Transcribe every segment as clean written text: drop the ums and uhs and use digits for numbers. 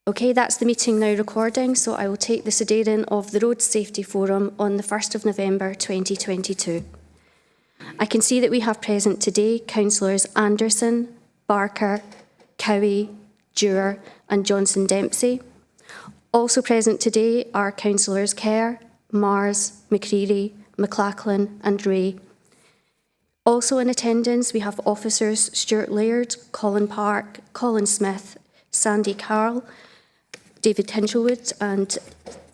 Okay, that's the meeting now recording, so I will take the sudeiren of the Road Safety Forum on the 1st of November 2022. I can see that we have present today Councillors Anderson, Barker, Cowie, Dewar and Johnson Dempsey. Also present today are Councillors Kerr, Mars, McCreary, McLachlan and Ray. Also in attendance we have officers Stuart Laird, Colin Park, Colin Smith, Sandy Carroll, David Hinchelwood, and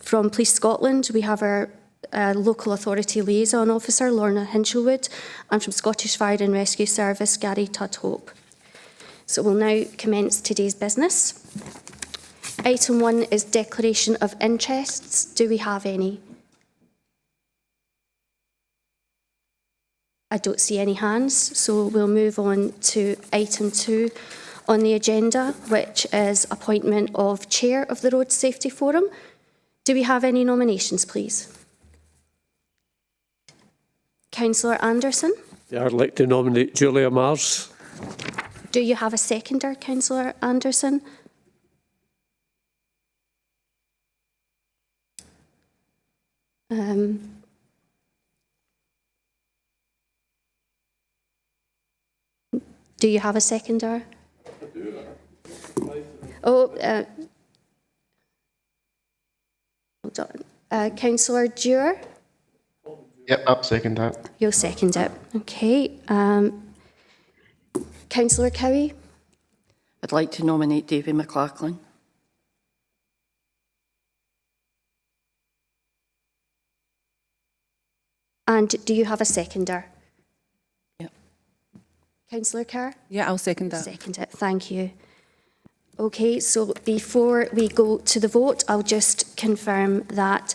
from Police Scotland we have our Local Authority Liaison Officer Lorna Hinchelwood, and from Scottish Fire and Rescue Service Gary Tudhope. So we'll now commence today's business. Item 1 is declaration of interests. Do we have any? I don't see any hands, so we'll move on to item 2 on the agenda, which is appointment of Chair of the Road Safety Forum. Do we have any nominations, please? Councillor Anderson? I'd like to nominate Julia Mars. Do you have a seconder, Councillor Anderson? Do you have a seconder? I do. Hold on. Councillor Dewar? Yep, I'll second that. You'll second it. Okay. Councillor Cowie? I'd like to nominate David McLachlan. And do you have a seconder? Yep. Councillor Kerr? Yeah, I'll second that. Second it. Thank you. Okay, so before we go to the vote, I'll just confirm that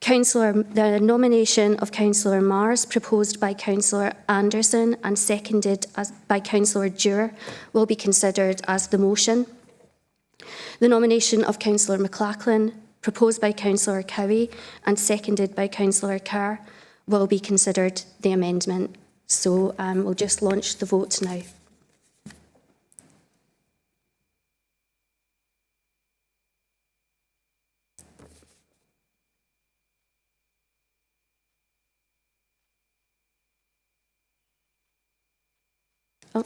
the nomination of Councillor Mars, proposed by Councillor Anderson and seconded by Councillor Dewar, will be considered as the motion. The nomination of Councillor McLachlan, proposed by Councillor Cowie and seconded by Councillor Kerr, will be considered the amendment. So we'll just launch the vote now. Oh.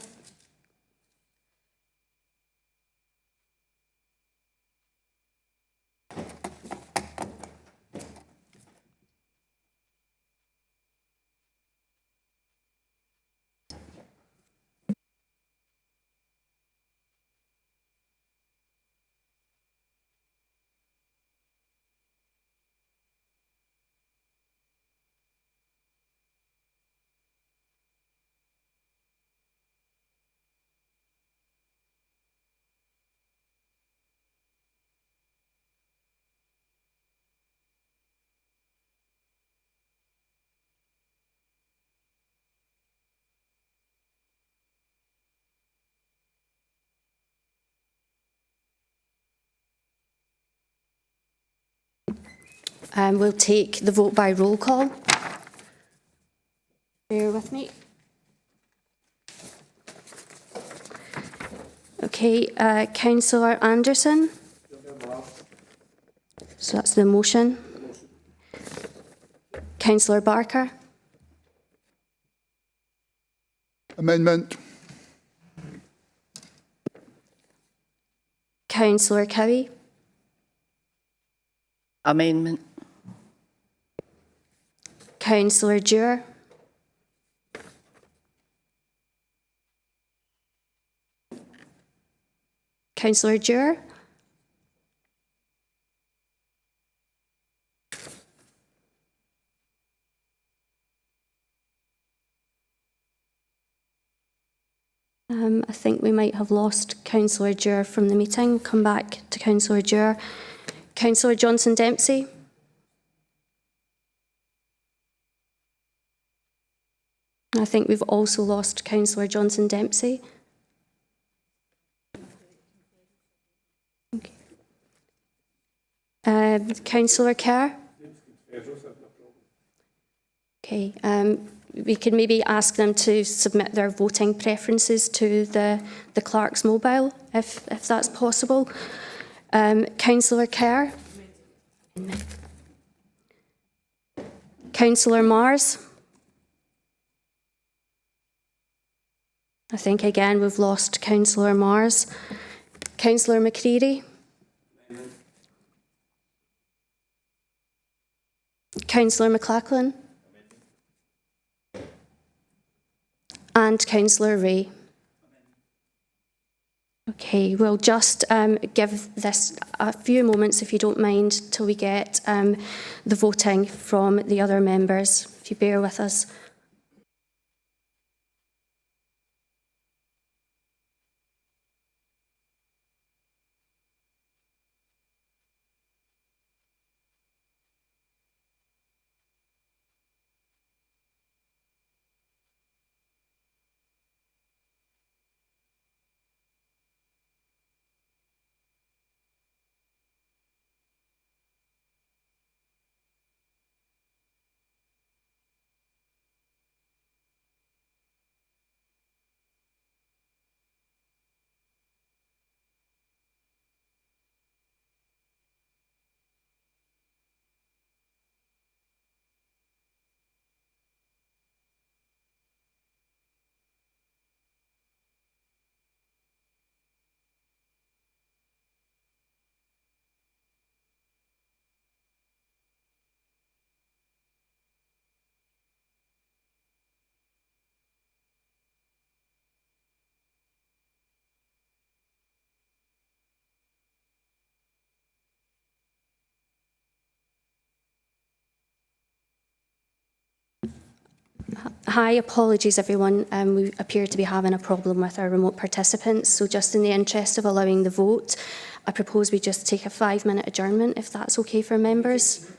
We'll take the vote by roll call. Bear with me. Okay, Councillor Anderson. So that's the motion. Councillor Barker. Amendment. Councillor Cowie. Amendment. Councillor Dewar. Councillor Dewar. I think we might have lost Councillor Dewar from the meeting. Come back to Councillor Dewar. Councillor Johnson Dempsey. I think we've also lost Councillor Johnson Dempsey. Okay. Councillor Kerr. Okay. We could maybe ask them to submit their voting preferences to the clerk's mobile, if that's possible. Councillor Kerr. Councillor Mars. I think again we've lost Councillor Mars. Councillor McCreary. Councillor McLachlan. And Councillor Ray. Okay, we'll just give this a few moments, if you don't mind, till we get the voting from the other members, if you bear with us. Hi, apologies everyone. We appear to be having a problem with our remote participants, so just in the interest of allowing the vote, I propose we just take a 5-minute adjournment, if that's okay for members.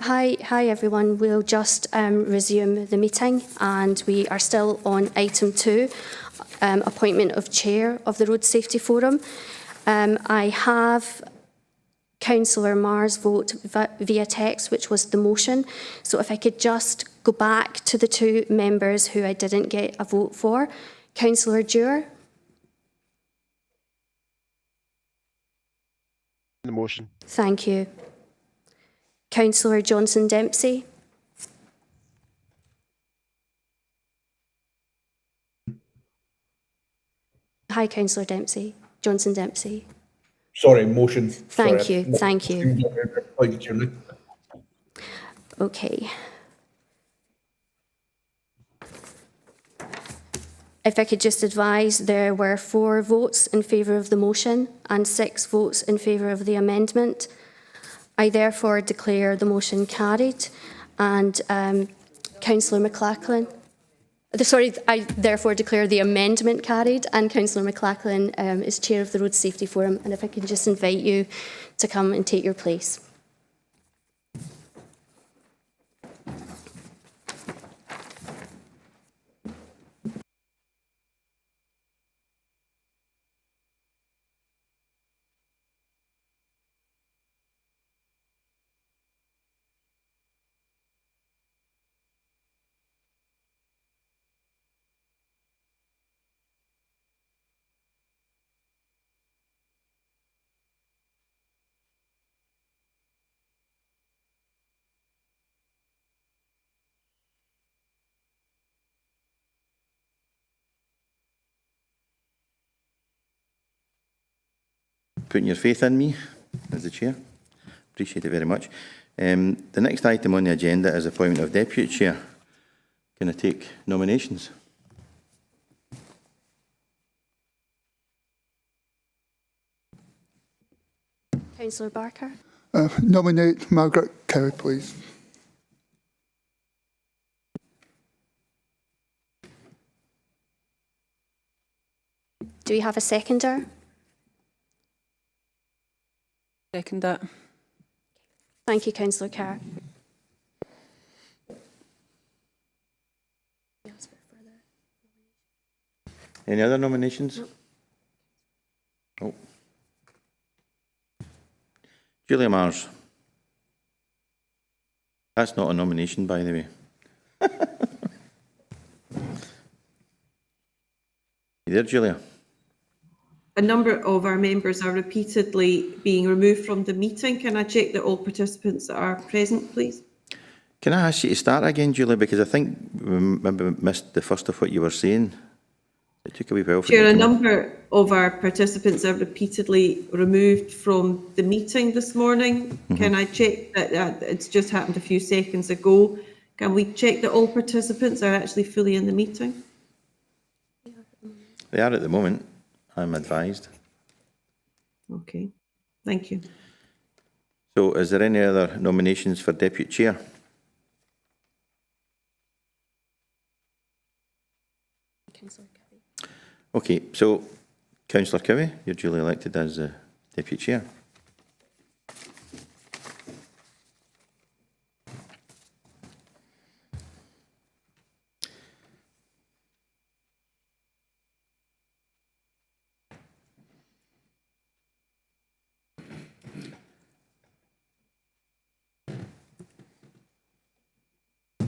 Hi everyone. We'll just resume the meeting, and we are still on item 2, appointment of chair of the Road Safety Forum. I have Councillor Marr's vote via text, which was the motion. So if I could just go back to the 2 members who I didn't get a vote for. Councillor Dewar. The motion. Thank you. Councillor Johnson Dempsey. Hi, Councillor Dempsey. Johnson Dempsey. Sorry, motion. Thank you. Thank you. Thank you. Okay. If I could just advise, there were 4 votes in favour of the motion and 6 votes in favour of the amendment. I therefore declare the motion carried, and Councillor McLachlan. I therefore declare the amendment carried, and Councillor McLachlan is chair of the Road Safety Forum. And if I can just invite you to come and take your place. Putting your faith in me as the chair. Appreciate it very much. The next item on the agenda is appointment of deputy chair. Can I take nominations? Councillor Barker. Nominate Margaret Cowie, please. Do we have a seconder? Second that. Thank you, Councillor Carr. Any other nominations? Oh. Julia Marrs. That's not a nomination, by the way. You there, Julia? A number of our members are repeatedly being removed from the meeting. Can I check that all participants are present, please? Can I ask you to start again, Julia, because I think we maybe missed the first of what you were saying. It took a wee while for Chair, you a to come up. number of our participants are repeatedly removed from the meeting this morning. Can I check that it's just happened a few seconds ago? Can we check that all participants are actually fully in the meeting? They are at the moment, I'm advised. Okay, thank you. So is there any other nominations for deputy chair? Okay, so Councillor Cowie, you're duly elected as deputy chair.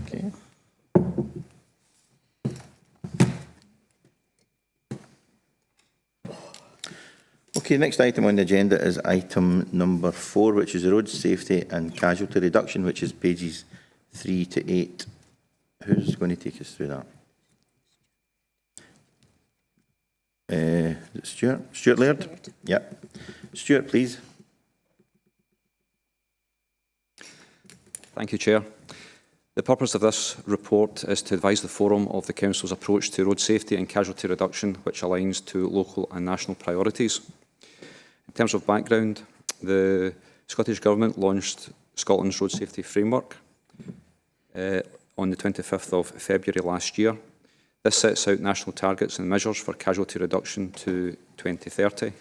Okay. Okay, next item on the agenda is item number 4, which is the road safety and casualty reduction, which is pages 3 to 8. Who's going to take us through that? Stuart? Stuart Laird? Yep. Stuart, please. Thank you, Chair. The purpose of this report is to advise the Forum of the Council's approach to road safety and casualty reduction, which aligns to local and national priorities. In terms of background, the Scottish Government launched Scotland's Road Safety Framework on the 25th of February last year. This sets out national targets and measures for casualty reduction to 2030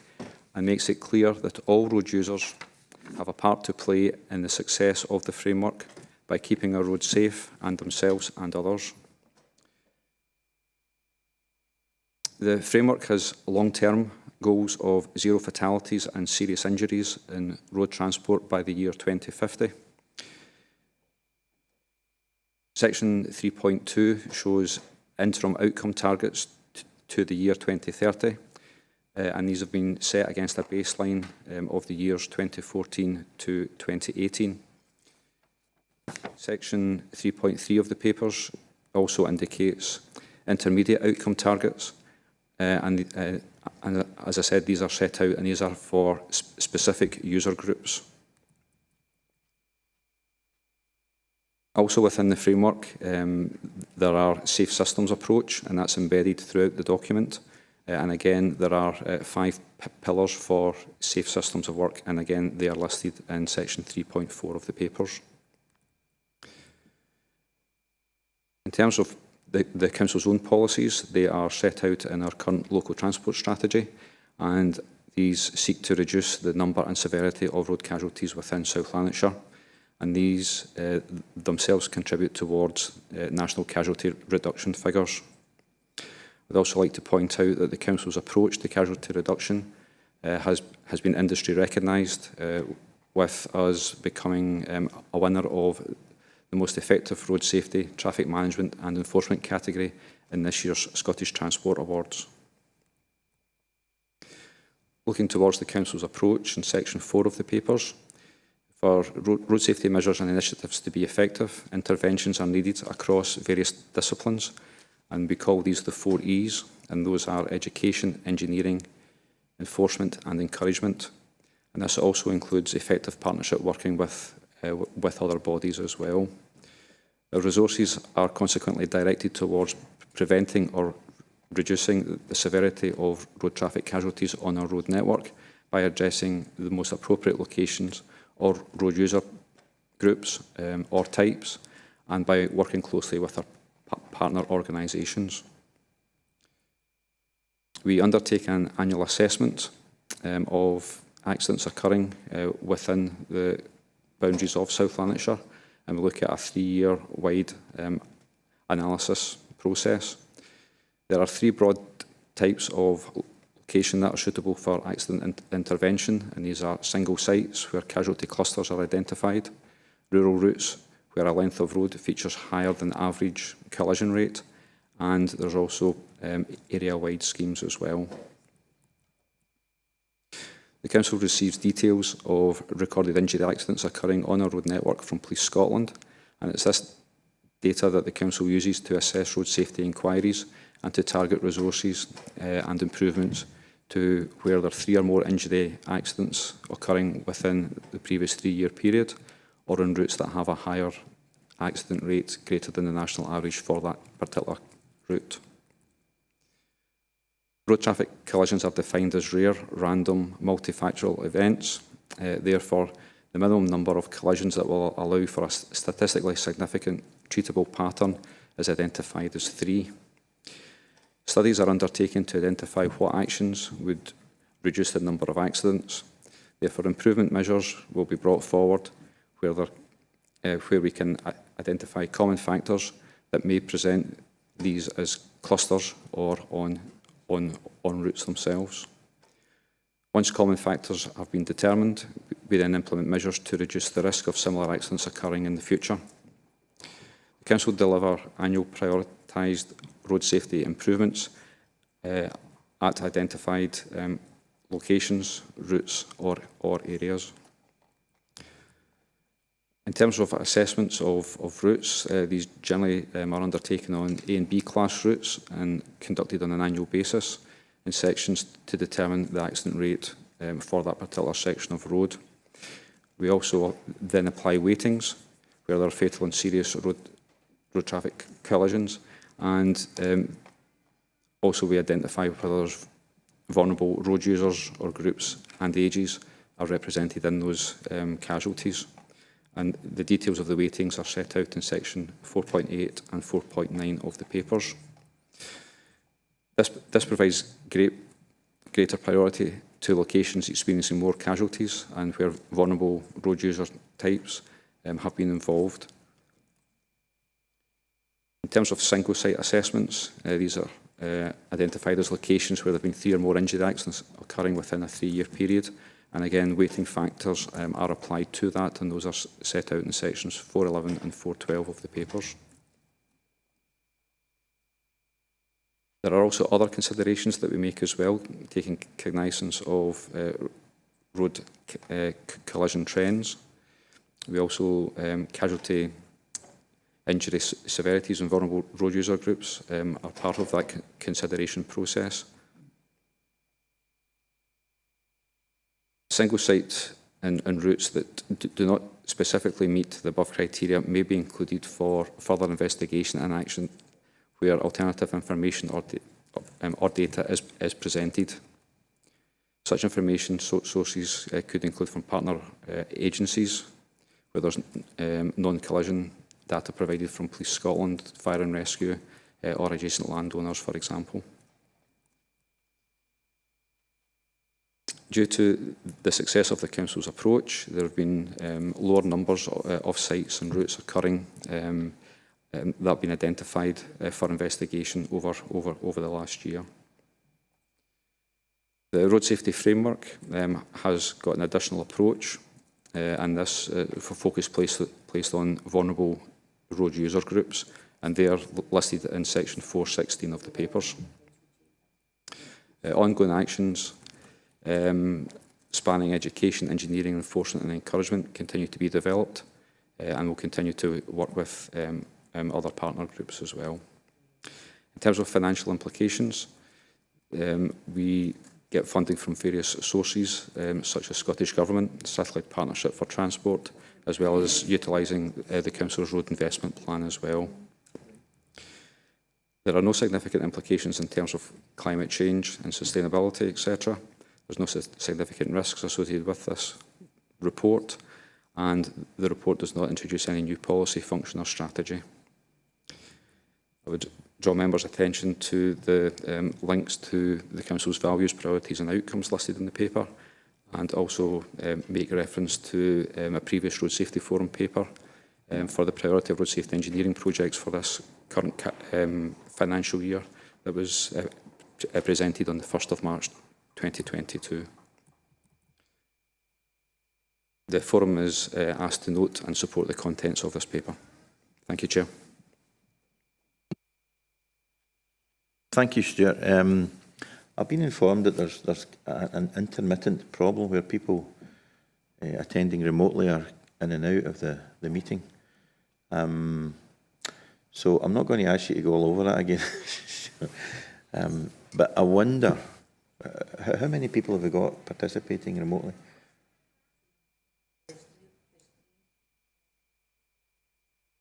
and makes it clear that all road users have a part to play in the success of the framework, by keeping our roads safe and themselves and others. The framework has long-term goals of 0 fatalities and serious injuries in road transport by the year 2050. Section 3.2 shows interim outcome targets to the year 2030, and these have been set against a baseline of the years 2014 to 2018. Section 3.3 of the papers also indicates intermediate outcome targets, and as I said, these are set out and these are for specific user groups. Also within the framework, there are safe systems approach, and that's embedded throughout the document. And again, there are 5 pillars for safe systems of work, and again, they are listed in section 3.4 of the papers. In terms of the Council's own policies, they are set out in our current local transport strategy, and these seek to reduce the number and severity of road casualties within South Lanarkshire. And these themselves contribute towards national casualty reduction figures. I'd also like to point out that the Council's approach to casualty reduction has been industry recognised, with us becoming a winner of the most effective road safety, traffic management and enforcement category in this year's Scottish Transport Awards. Looking towards the Council's approach in section 4 of the papers, for road safety measures and initiatives to be effective, interventions are needed across various disciplines, and we call these the 4 E's, and those are education, engineering, enforcement and encouragement. And this also includes effective partnership working with other bodies as well. The resources are consequently directed towards preventing or reducing the severity of road traffic casualties on our road network by addressing the most appropriate locations or road user groups or types, and by working closely with our partner organisations. We undertake an annual assessment of accidents occurring within the boundaries of South Lanarkshire, and we look at a 3-year wide analysis process. There are 3 broad types of location that are suitable for accident intervention, and these are single sites where casualty clusters are identified, rural routes where a length of road features higher than average collision rate, and there's also area-wide schemes as well. The Council receives details of recorded injury accidents occurring on our road network from Police Scotland, and it's this data that the Council uses to assess road safety inquiries and to target resources and improvements to where there are 3 or more injury accidents occurring within the previous 3-year period, or on routes that have a higher accident rate greater than the national average for that particular route. Road traffic collisions are defined as rare, random, multifactorial events. Therefore, the minimum number of collisions that will allow for a statistically significant treatable pattern is identified as 3. Studies are undertaken to identify what actions would reduce the number of accidents. Therefore, improvement measures will be brought forward where we can identify common factors that may present these as clusters or on routes themselves. Once common factors have been determined, we then implement measures to reduce the risk of similar accidents occurring in the future. The Council will deliver annual prioritised road safety improvements at identified locations, routes or areas. In terms of assessments of routes, these generally are undertaken on A and B class routes and conducted on an annual basis in sections to determine the accident rate for that particular section of road. We also then apply weightings where there are fatal and serious road traffic collisions, and also we identify whether there's vulnerable road users or groups and ages are represented in those casualties. And the details of the weightings are set out in section 4.8 and 4.9 of the papers. This provides greater priority to locations experiencing more casualties and where vulnerable road user types have been involved. In terms of single site assessments, these are identified as locations where there have been 3 or more injury accidents occurring within a 3-year period. And again, weighting factors are applied to that, and those are set out in sections 411 and 412 of the papers. There are also other considerations that we make as well, taking cognizance of road collision trends. We also, casualty injury severities and vulnerable road user groups are part of that consideration process. Single site and routes that do not specifically meet the above criteria may be included for further investigation and action where alternative information or data is presented. Such information sources could include from partner agencies, where there's non-collision data provided from Police Scotland, Fire and Rescue, or adjacent landowners, for example. Due to the success of the Council's approach, there have been lower numbers of sites and routes occurring that have been identified for investigation over the last year. The Road Safety Framework has got an additional approach, and this for focus placed on vulnerable road user groups, and they are listed in section 416 of the papers. Ongoing actions spanning education, engineering, enforcement and encouragement continue to be developed, and will continue to work with other partner groups as well. In terms of financial implications, we get funding from various sources, such as Scottish Government, Satellite Partnership for Transport, as well as utilising the Council's Road Investment Plan as well. There are no significant implications in terms of climate change and sustainability, etc. There's no significant risks associated with this report, and the report does not introduce any new policy, function or strategy. I would draw members' attention to the links to the Council's values, priorities and outcomes listed in the paper, and also make reference to a previous Road Safety Forum paper for the priority of road safety engineering projects for this current financial year that was presented on the 1st of March 2022. The Forum is asked to note and support the contents of this paper. Thank you, Chair. Thank you, Stuart. I've been informed that there's an intermittent problem where people attending remotely are in and out of the meeting. So I'm not going to ask you to go all over that again. But I wonder, how many people have we got participating remotely?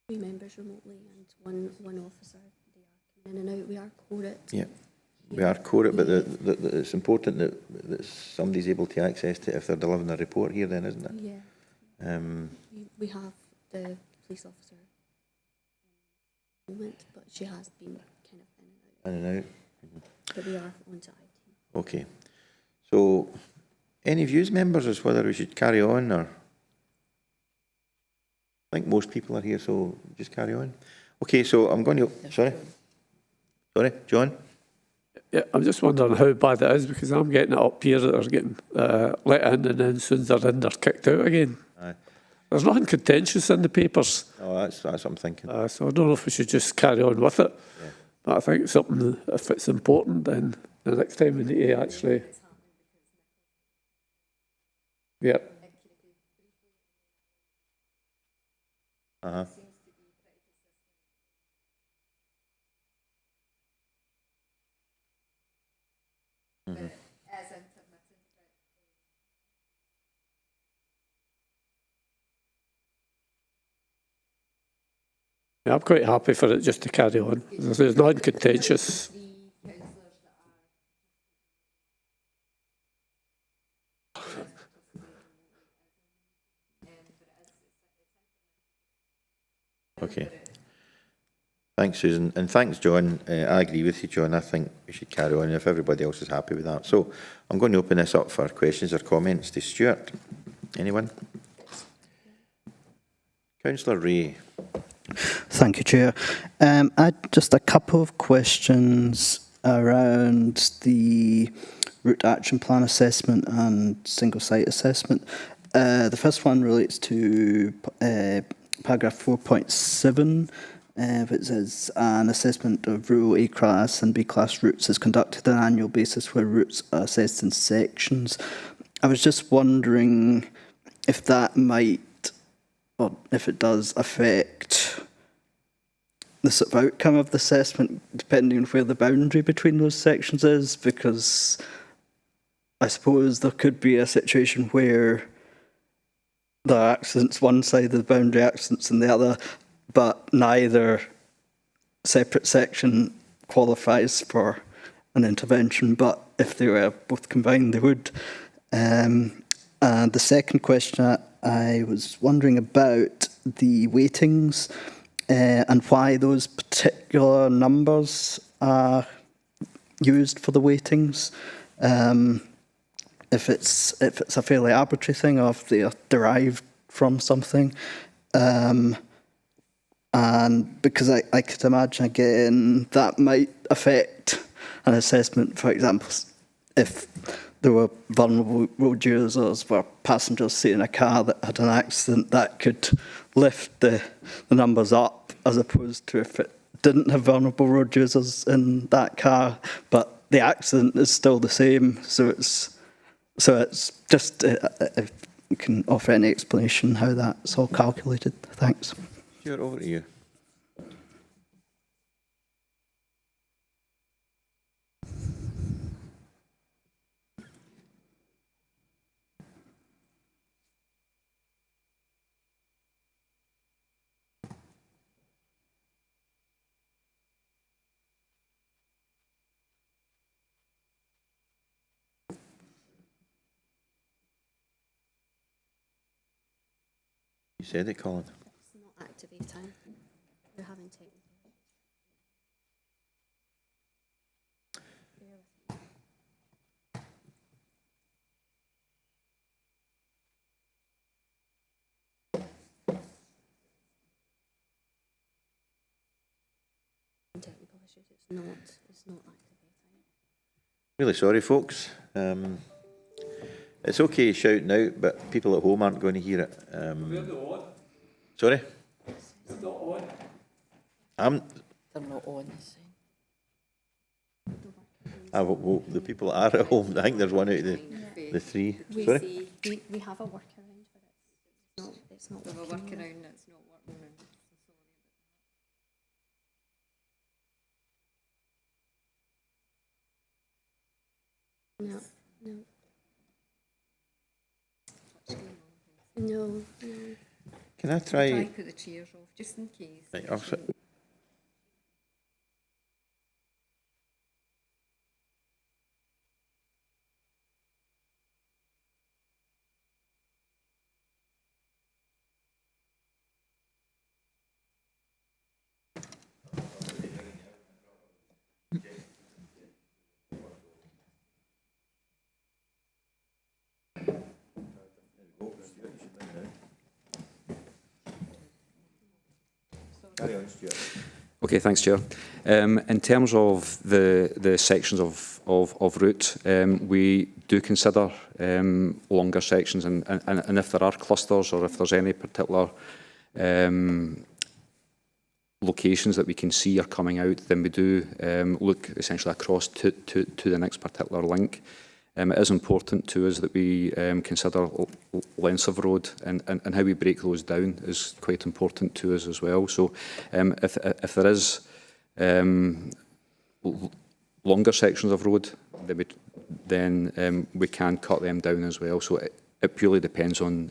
Three members remotely and one officer. They are coming in and out. We are quorate. Yeah. We are quorate, but it's important that somebody's able to access it if they're delivering a report here then, isn't it? Yeah. We have the police officer at the moment, but she has been kind of in and out. In and out. But we are on to IT. Okay. So, any views, members, as whether we should carry on or... I think most people are here, so just carry on. Okay, so I'm going to... Sorry, John? Yeah, I'm just wondering how bad it is, because I'm getting it up here that they're getting let in, and then as soon as they're in, they're kicked out again. Aye. There's nothing contentious in the papers. Oh, that's what I'm thinking. So I don't know if we should just carry on with it. Yeah. But I think something, if it's important, then the next time we need to actually... Yeah. Uh-huh. Mm-hmm. Yeah, I'm quite happy for it just to carry on. There's nothing contentious. Okay. Thanks, Susan. And thanks, John. I agree with you, John. I think we should carry on if everybody else is happy with that. So I'm going to open this up for questions or comments to Stuart. Anyone? Councillor Ray. Thank you, Chair. I had just a couple of questions around the route action plan assessment and single site assessment. The first one relates to paragraph 4.7. It says an assessment of rural A class and B class routes is conducted on an annual basis where routes are assessed in sections. I was just wondering if that might, or if it does, affect the sort of outcome of the assessment depending on where the boundary between those sections is, because I suppose there could be a situation where there are accidents one side of the boundary, accidents on the other, but neither separate section qualifies for an intervention, but if they were both combined, they would. And the second question I was wondering about the weightings and why those particular numbers are used for the weightings. If it's a fairly arbitrary thing or if they are derived from something. And because I could imagine, again, that might affect an assessment. For example, if there were vulnerable road users or passengers, say, in a car that had an accident, that could lift the numbers up, as opposed to if it didn't have vulnerable road users in that car, but the accident is still the same. So it's just, if you can offer any explanation how that's all calculated. Thanks. Stuart, over to you. You said it, Colin. It's not activating. We're having technical. Technical issues. It's not activating. Really sorry, folks. It's okay shouting out, but people at home aren't going to hear it. Sorry? It's not on. They're not on. Well, the people that are at home, I think there's one out of the three. Sorry? We have a workaround, but it's not We have a working. workaround that's not working. No. No. Can I try? Try put the chairs off just in case. Right, I'll sit. Okay, thanks, Chair. In terms of the sections of route, we do consider longer sections, and if there are clusters or if there's any particular locations that we can see are coming out, then we do look essentially across to the next particular link. It is important to us that we consider lengths of road, and how we break those down is quite important to us as well. So if there is longer sections of road, then we can cut them down as well. So it purely depends on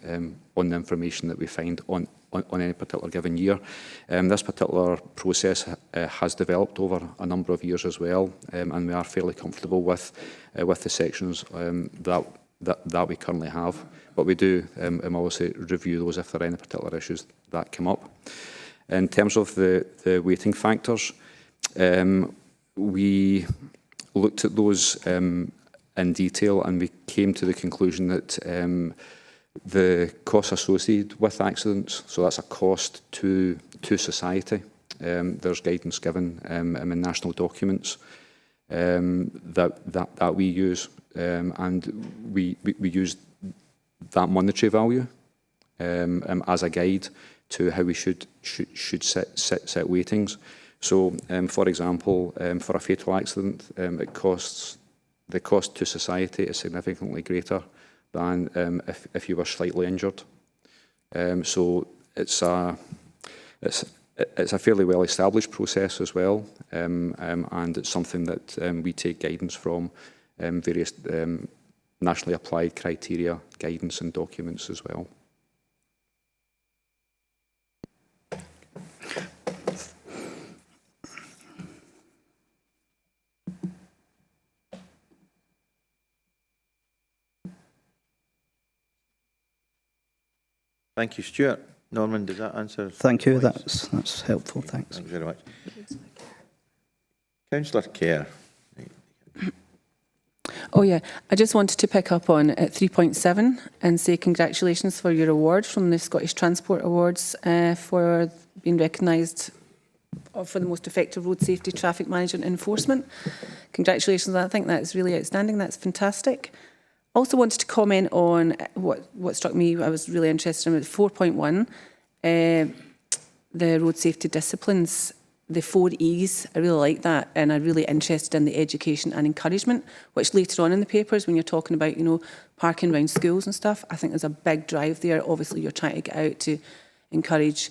the information that we find on any particular given year. This particular process has developed over a number of years as well, and we are fairly comfortable with the sections that we currently have. But we do obviously review those if there are any particular issues that come up. In terms of the weighting factors, we looked at those in detail, and we came to the conclusion that the costs associated with accidents, so that's a cost to to society. There's guidance given in national documents that we use, and we use that monetary value as a guide to how we should set weightings. So, for example, for a fatal accident, the cost to society is significantly greater than if you were slightly injured. So it's a fairly well-established process as well, and it's something that we take guidance from various nationally applied criteria, guidance and documents as well. Thank you, Stuart. Norman, does that answer? Thank you. points? That's helpful. Thanks. Thanks very much. Councillor Kerr. Oh yeah, I just wanted to pick up on 3.7 and say congratulations for your award from the Scottish Transport Awards for being recognised for the most effective road safety, traffic management and enforcement. Congratulations, I think that's really outstanding, that's fantastic. Also wanted to comment on what struck me, I was really interested in 4.1, the road safety disciplines, the 4 E's, I really like that, and I'm really interested in the education and encouragement, which later on in the papers, when you're talking about, you know, parking around schools and stuff, I think there's a big drive there. Obviously, you're trying to get out to encourage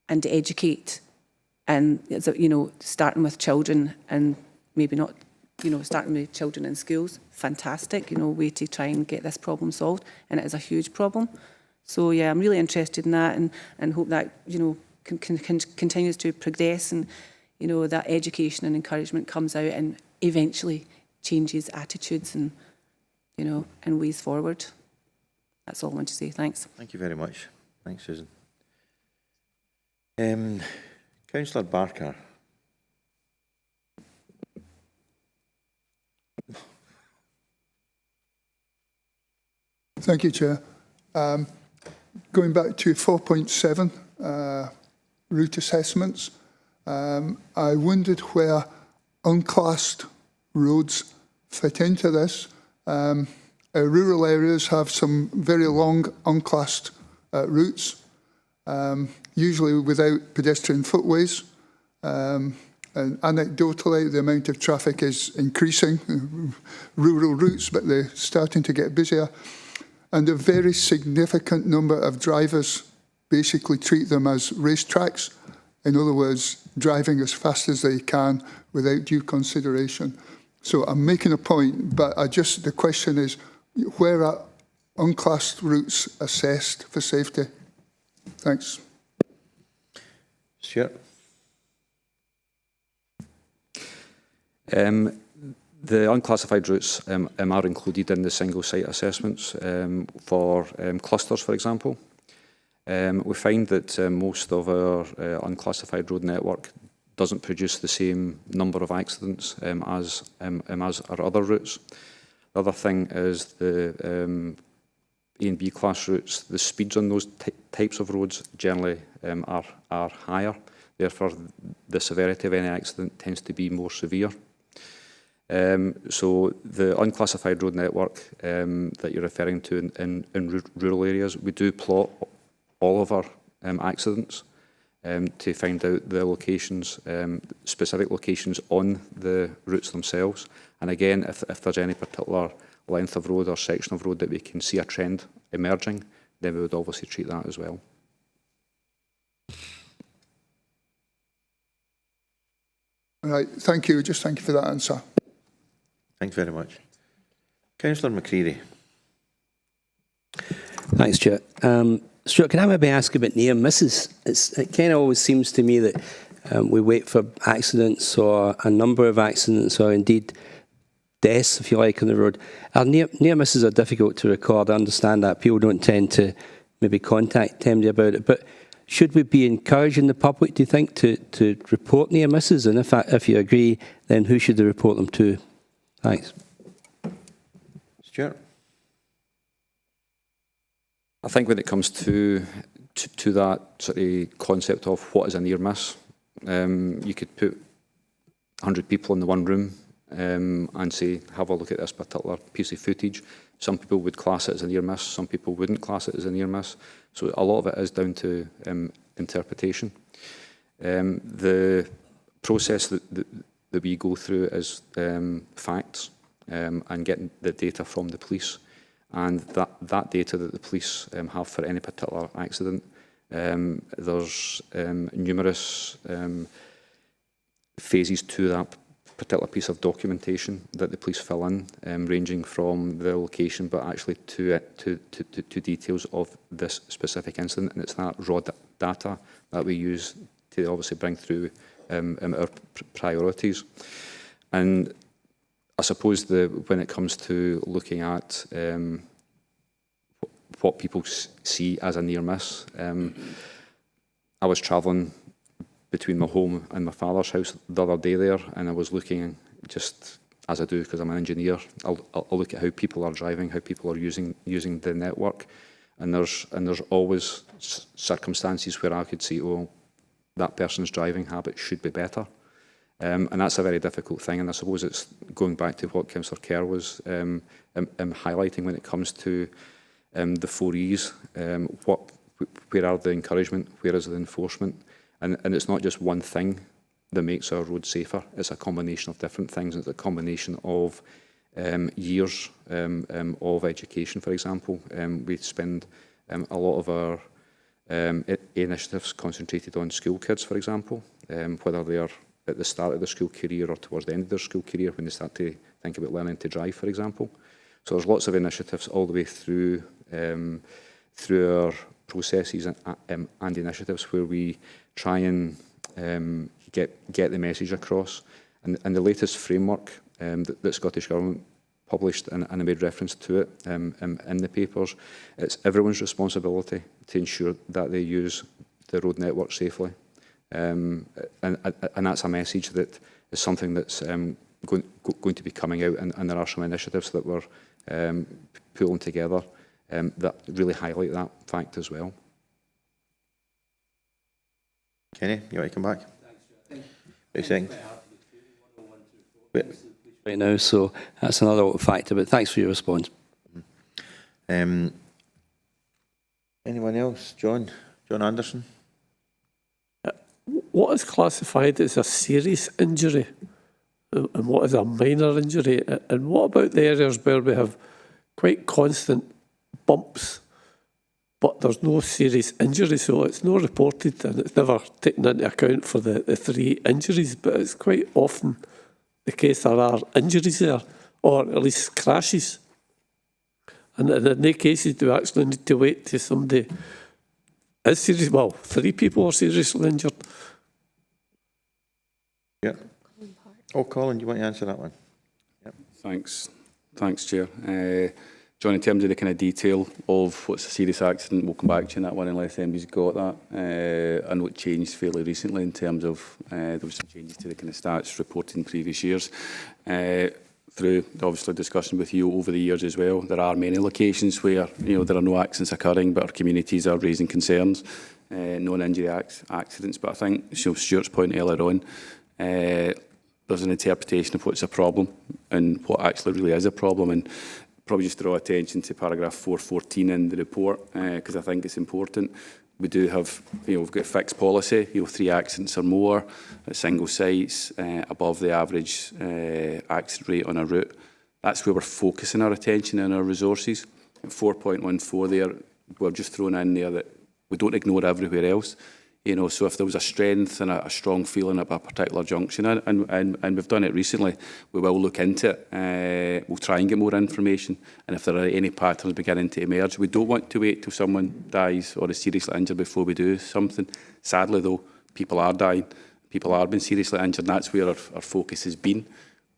and to educate, and, you know, starting with children and maybe not, you know, starting with children in schools, fantastic, you know, way to try and get this problem solved, and it is a huge problem. So, yeah, I'm really interested in that and hope that, you know, continues to progress, and you know that education and encouragement comes out and eventually changes attitudes and, you know, and ways forward. That's all I want to say. Thanks. Thank you very much. Thanks, Susan. Councillor Barker. Thank you, Chair. Going back to 4.7, route assessments, I wondered where unclassed roads fit into this. Rural areas have some very long unclassed routes, usually without pedestrian footways. And anecdotally, the amount of traffic is increasing, rural routes, but they're starting to get busier. And a very significant number of drivers basically treat them as racetracks. In other words, driving as fast as they can without due consideration. So I'm making a point, but the question is, where are unclassed routes assessed for safety? Thanks. Stuart. The unclassified routes are included in the single site assessments for clusters, for example. We find that most of our unclassified road network doesn't produce the same number of accidents as our other routes. The other thing is the A and B class routes, the speeds on those types of roads generally are higher. Therefore, the severity of any accident tends to be more severe. So the unclassified road network that you're referring to in rural areas, we do plot all of our accidents to find out the locations, specific locations on the routes themselves. And again, if there's any particular length of road or section of road that we can see a trend emerging, then we would obviously treat that as well. All right, thank you. Just thank you for that answer. Thanks very much. Councillor McCreary. Thanks, Stuart. Stuart, can I maybe ask about near misses? It kind of always seems to me that we wait for accidents or a number of accidents or indeed deaths, if you like, on the road. Our near misses are difficult to record. I understand that. People don't tend to maybe contact MD about it. But should we be encouraging the public, do you think, to report near misses? And if you agree, then who should they report them to? Thanks. Stuart. I think when it comes to to that sort of concept of what is a near miss, you could put 100 people in the one room and say, have a look at this particular piece of footage. Some people would class it as a near miss, some people wouldn't class it as a near miss. So a lot of it is down to interpretation. The process that we go through is facts and getting the data from the police. And that data that the police have for any particular accident, there's numerous phases to that particular piece of documentation that the police fill in, ranging from the location, but actually to details of this specific incident. And it's that raw data that we use to obviously bring through our priorities. And I suppose when it comes to looking at what people see as a near miss, I was travelling between my home and my father's house the other day there, and I was looking, just as I do because I'm an engineer, I'll look at how people are driving, how people are using the network, and there's always circumstances where I could say, oh, that person's driving habits should be better. And that's a very difficult thing, and I suppose it's going back to what Councillor Kerr was highlighting when it comes to the 4 E's. Where are the encouragement? Where is the enforcement? And it's not just one thing that makes our roads safer. It's a combination of different things. It's a combination of years of education, for example. We spend a lot of our initiatives concentrated on school kids, for example, whether they are at the start of their school career or towards the end of their school career when they start to think about learning to drive, for example. So there's lots of initiatives all the way through our processes and initiatives where we try and get the message across. And the latest framework that Scottish Government published, and I made reference to it in the papers, it's everyone's responsibility to ensure that they use the road network safely. And that's a message that is something that's going to be coming out, and there are some initiatives that we're pulling together that really highlight that fact as well. Kenny, you want to come back? Wait a second. Right now, so that's another factor, but thanks for your response. Anyone else? John Anderson? What is classified as a serious injury and what is a minor injury? And what about the areas where we have quite constant bumps, but there's no serious injury, so it's not reported and it's never taken into account for the 3 injuries, but it's quite often the case there are injuries there, or at least crashes. And in the cases, do we actually need to wait till somebody is serious? Well, 3 people are seriously injured. Yeah. Oh, Colin, do you want to answer that one? Yep. Thanks, Chair. John, in terms of the kind of detail of what's a serious accident, we'll come back to you on that one unless anybody's got that. I know it changed fairly recently in terms of there was some changes to the kind of stats reported in previous years. Through obviously discussion with you over the years as well, there are many locations where there are no accidents occurring, but our communities are raising concerns, non-injury accidents. But I think Stuart's point earlier on, there's an interpretation of what's a problem and what actually really is a problem, and probably just draw attention to paragraph 414 in the report because I think it's important. We do have, we've got a fixed policy, 3 accidents or more at single sites, above the average accident rate on a route. That's where we're focusing our attention and our resources. At 4.14 there, we're just throwing in there that we don't ignore everywhere else. So if there was a strength and a strong feeling at a particular junction, and we've done it recently, we will look into it. We'll try and get more information. And if there are any patterns beginning to emerge, we don't want to wait till someone dies or is seriously injured before we do something. Sadly, though, people are dying. People are being seriously injured, and that's where our focus has been.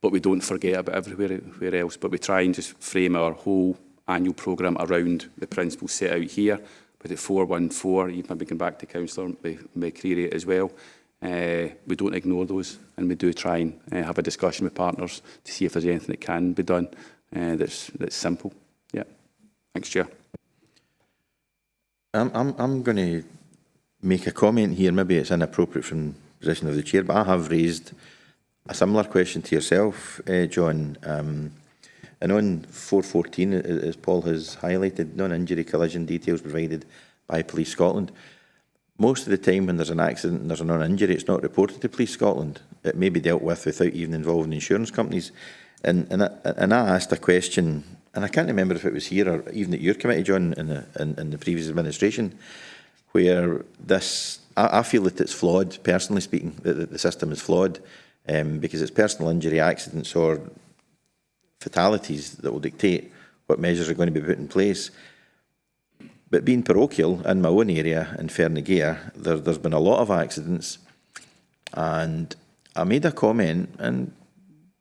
But we don't forget about everywhere else. But we try and just frame our whole annual programme around the principles set out here. But at 414, you've maybe come back to Councillor McCreary as well. We don't ignore those, and we do try and have a discussion with partners to see if there's anything that can be done that's simple. Yeah. Thanks, Chair. I'm going to make a comment here. Maybe it's inappropriate from the position of the chair, but I have raised a similar question to yourself, John. And on 414, as Paul has highlighted, non-injury collision details provided by Police Scotland. Most of the time when there's an accident and there's a non-injury, it's not reported to Police Scotland. It may be dealt with without even involving insurance companies. And I asked a question, and I can't remember if it was here or even at your committee, John, in the previous administration, where this, I feel that it's flawed, personally speaking, that the system is flawed, because it's personal injury, accidents or fatalities that will dictate what measures are going to be put in place. But being parochial in my own area in Fernagare, there's been a lot of accidents, and I made a comment, and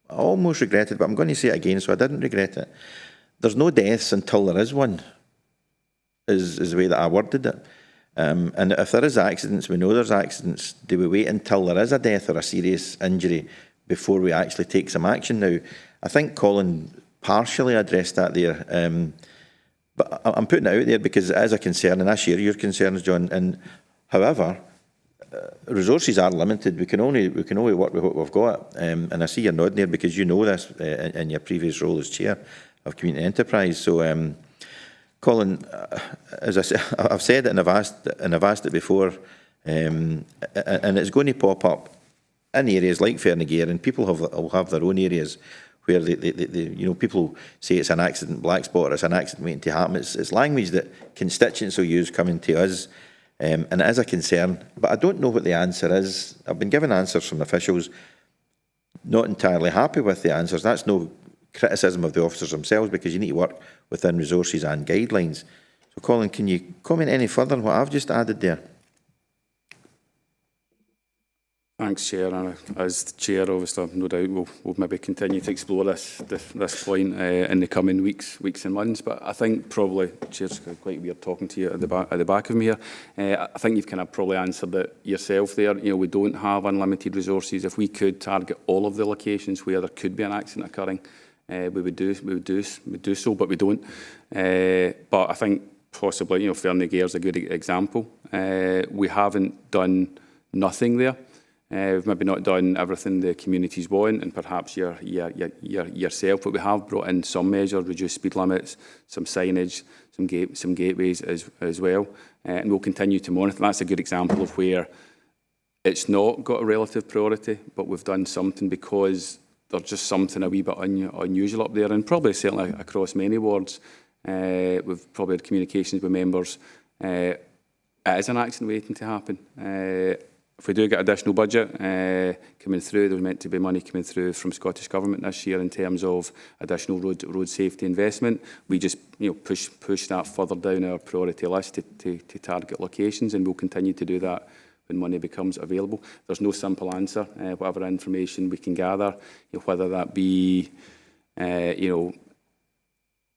I almost regret it, but I'm going to say it again, so I didn't regret it. There's no deaths until there is one, is the way that I worded it. And if there is accidents, we know there's accidents, do we wait until there is a death or a serious injury before we actually take some action? Now, I think Colin partially addressed that there, but I'm putting it out there because it is a concern, and I share your concerns, John. And however, resources are limited. We can only work with what we've got. And I see you're nodding there because you know this in your previous role as chair of Community Enterprise. So, Colin, as I said, I've said it and I've asked it before, and it's going to pop up in areas like Fernagare, and people will have their own areas where they people say it's an accident black spot or it's an accident waiting to happen. It's language that constituents will use coming to us, and it is a concern. But I don't know what the answer is. I've been given answers from officials, not entirely happy with the answers. That's no criticism of the officers themselves, because you need to work within resources and guidelines. So, Colin, can you comment any further on what I've just added there? Thanks, Chair. And as the Chair, obviously, no doubt we'll maybe continue to explore this point in the coming weeks and months. But I think probably, Chair's quite weird talking to you at the back of me here. I think you've kind of probably answered it yourself there. You know, we don't have unlimited resources. If we could target all of the locations where there could be an accident occurring, we would do so, but we don't. But I think possibly, Fernagare is a good example. We haven't done nothing there. We've maybe not done everything the communities want, and perhaps yourself, but we have brought in some measures, reduced speed limits, some signage, some gateways as well, and we'll continue to monitor. That's a good example of where it's not got a relative priority, but we've done something because there's just something a wee bit unusual up there, and probably certainly across many wards. We've probably had communications with members. It is an accident waiting to happen. If we do get additional budget coming through, there's meant to be money coming through from Scottish Government this year in terms of additional road safety investment. We just push that further down our priority list to target locations, and we'll continue to do that when money becomes available. There's no simple answer. Whatever information we can gather, whether that be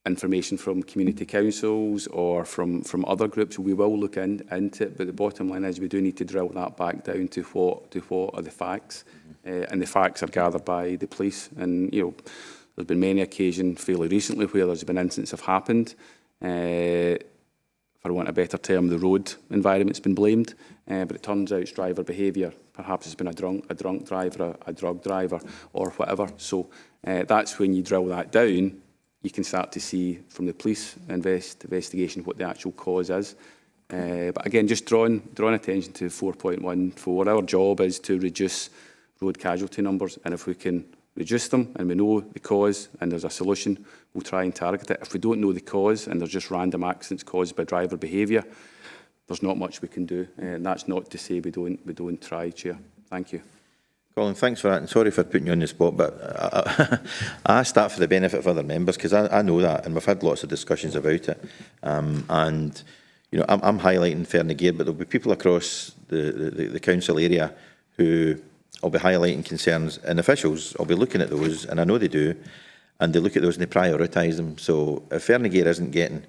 information from community councils or from other groups, we will look into it. But the bottom line is we do need to drill that back down to what are the facts, and the facts are gathered by the police. And there's been many occasions fairly recently where there's been incidents have happened. For want of a better term, the road environment's been blamed, but it turns out it's driver behaviour. Perhaps it's been a drunk driver, a drug driver, or whatever. So that's when you drill that down. You can start to see from the police investigation what the actual cause is. But again, just drawing attention to 4.14. Our job is to reduce road casualty numbers, and if we can reduce them and we know the cause and there's a solution, we'll try and target it. If we don't know the cause and there's just random accidents caused by driver behaviour, there's not much we can do. And that's not to say we don't try, Chair. Thank you. Colin, thanks for that, and sorry for putting you on the spot, but I asked that for the benefit of other members, because I know that, and we've had lots of discussions about it. And I'm highlighting Fernagare, but there'll be people across the council area who will be highlighting concerns, and officials will be looking at those, and I know they do, and they look at those and they prioritise them. So if Fernagare isn't getting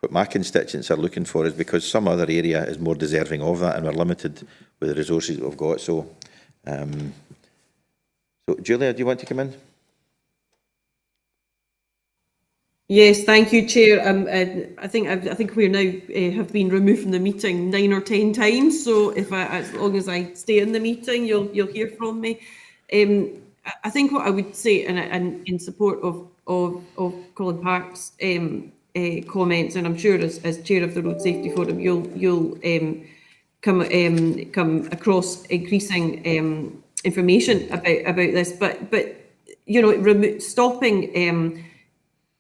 what my constituents are looking for, is because some other area is more deserving of that, and we're limited with the resources that we've got. So Julia, do you want to come in? Yes, thank you, Chair. And I think we're now have been removed from the meeting 9 or 10 times. So as long as I stay in the meeting, you'll hear from me. I think what I would say, and in support of Colin Park's comments, and I'm sure as Chair of the Road Safety Forum, you'll come across increasing information about this. But you know, stopping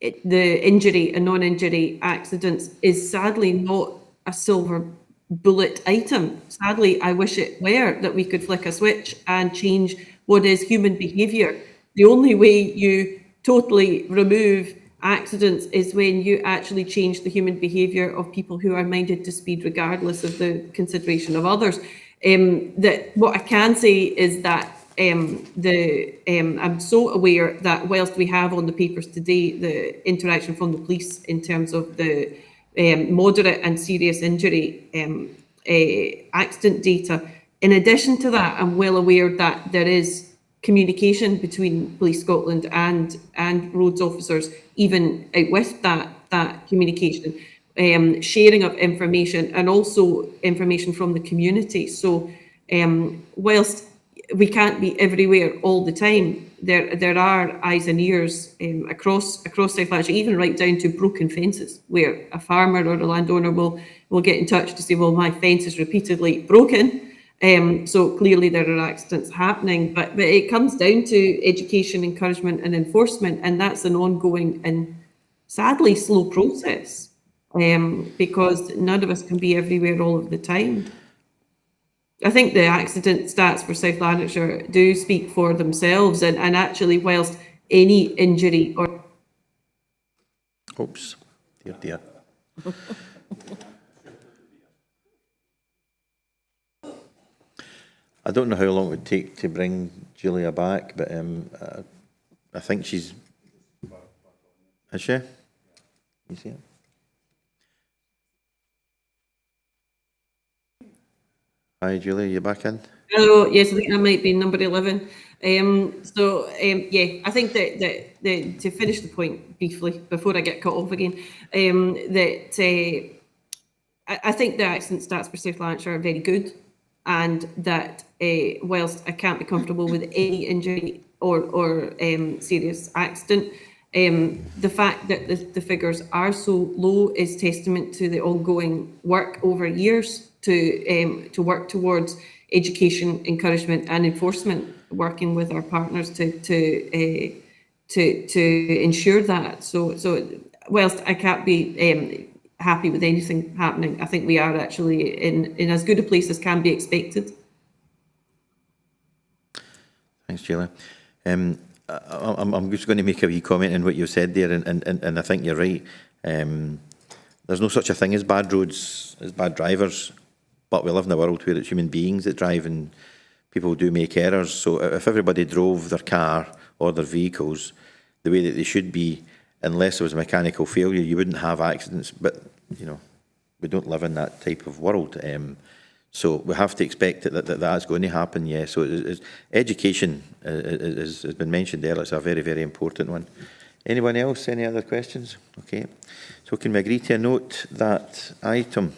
the injury and non-injury accidents is sadly not a silver bullet item. Sadly, I wish it were, that we could flick a switch and change what is human behaviour. The only way you totally remove accidents is when you actually change the human behaviour of people who are minded to speed regardless of the consideration of others. That what I can say is that I'm so aware that whilst we have on the papers today the interaction from the police in terms of the moderate and serious injury accident data, in addition to that, I'm well aware that there is communication between Police Scotland and roads officers, even out with that communication, sharing of information and also information from the community. So whilst we can't be everywhere all the time, there are eyes and ears across South Lanarkshire, even right down to broken fences, where a farmer or a landowner will get in touch to say, well, my fence is repeatedly broken. So clearly there are accidents happening, but it comes down to education, encouragement and enforcement, and that's an ongoing and sadly slow process, because none of us can be everywhere all of the time. I think the accident stats for South Lanarkshire do speak for themselves, and actually whilst any injury or... Oops, dear. I don't know how long it would take to bring Julia back, but I think she's... Is she? You see it? Hi, Julia, you back in? Hello, yes, I think that might be number 11. Yeah, I think that to finish the point briefly before I get cut off again, that I think the accident stats for South Lanarkshire are very good, and that whilst I can't be comfortable with any injury or serious accident, the fact that the figures are so low is testament to the ongoing work over years to work towards education, encouragement and enforcement, working with our partners to ensure that. So whilst I can't be happy with anything happening, I think we are actually in as good a place as can be expected. Thanks, Julia. I'm just going to make a wee comment on what you said there, and I think you're right. There's no such a thing as bad roads, as bad drivers, but we live in a world where it's human beings that drive and people do make errors. So if everybody drove their car or their vehicles the way that they should be, unless there was a mechanical failure, you wouldn't have accidents. But, you know, we don't live in that type of world. So we have to expect that's going to happen, yeah. So education, has been mentioned earlier, it's a very, very important one. Anyone else? Any other questions? Okay. So can we agree to a note that item?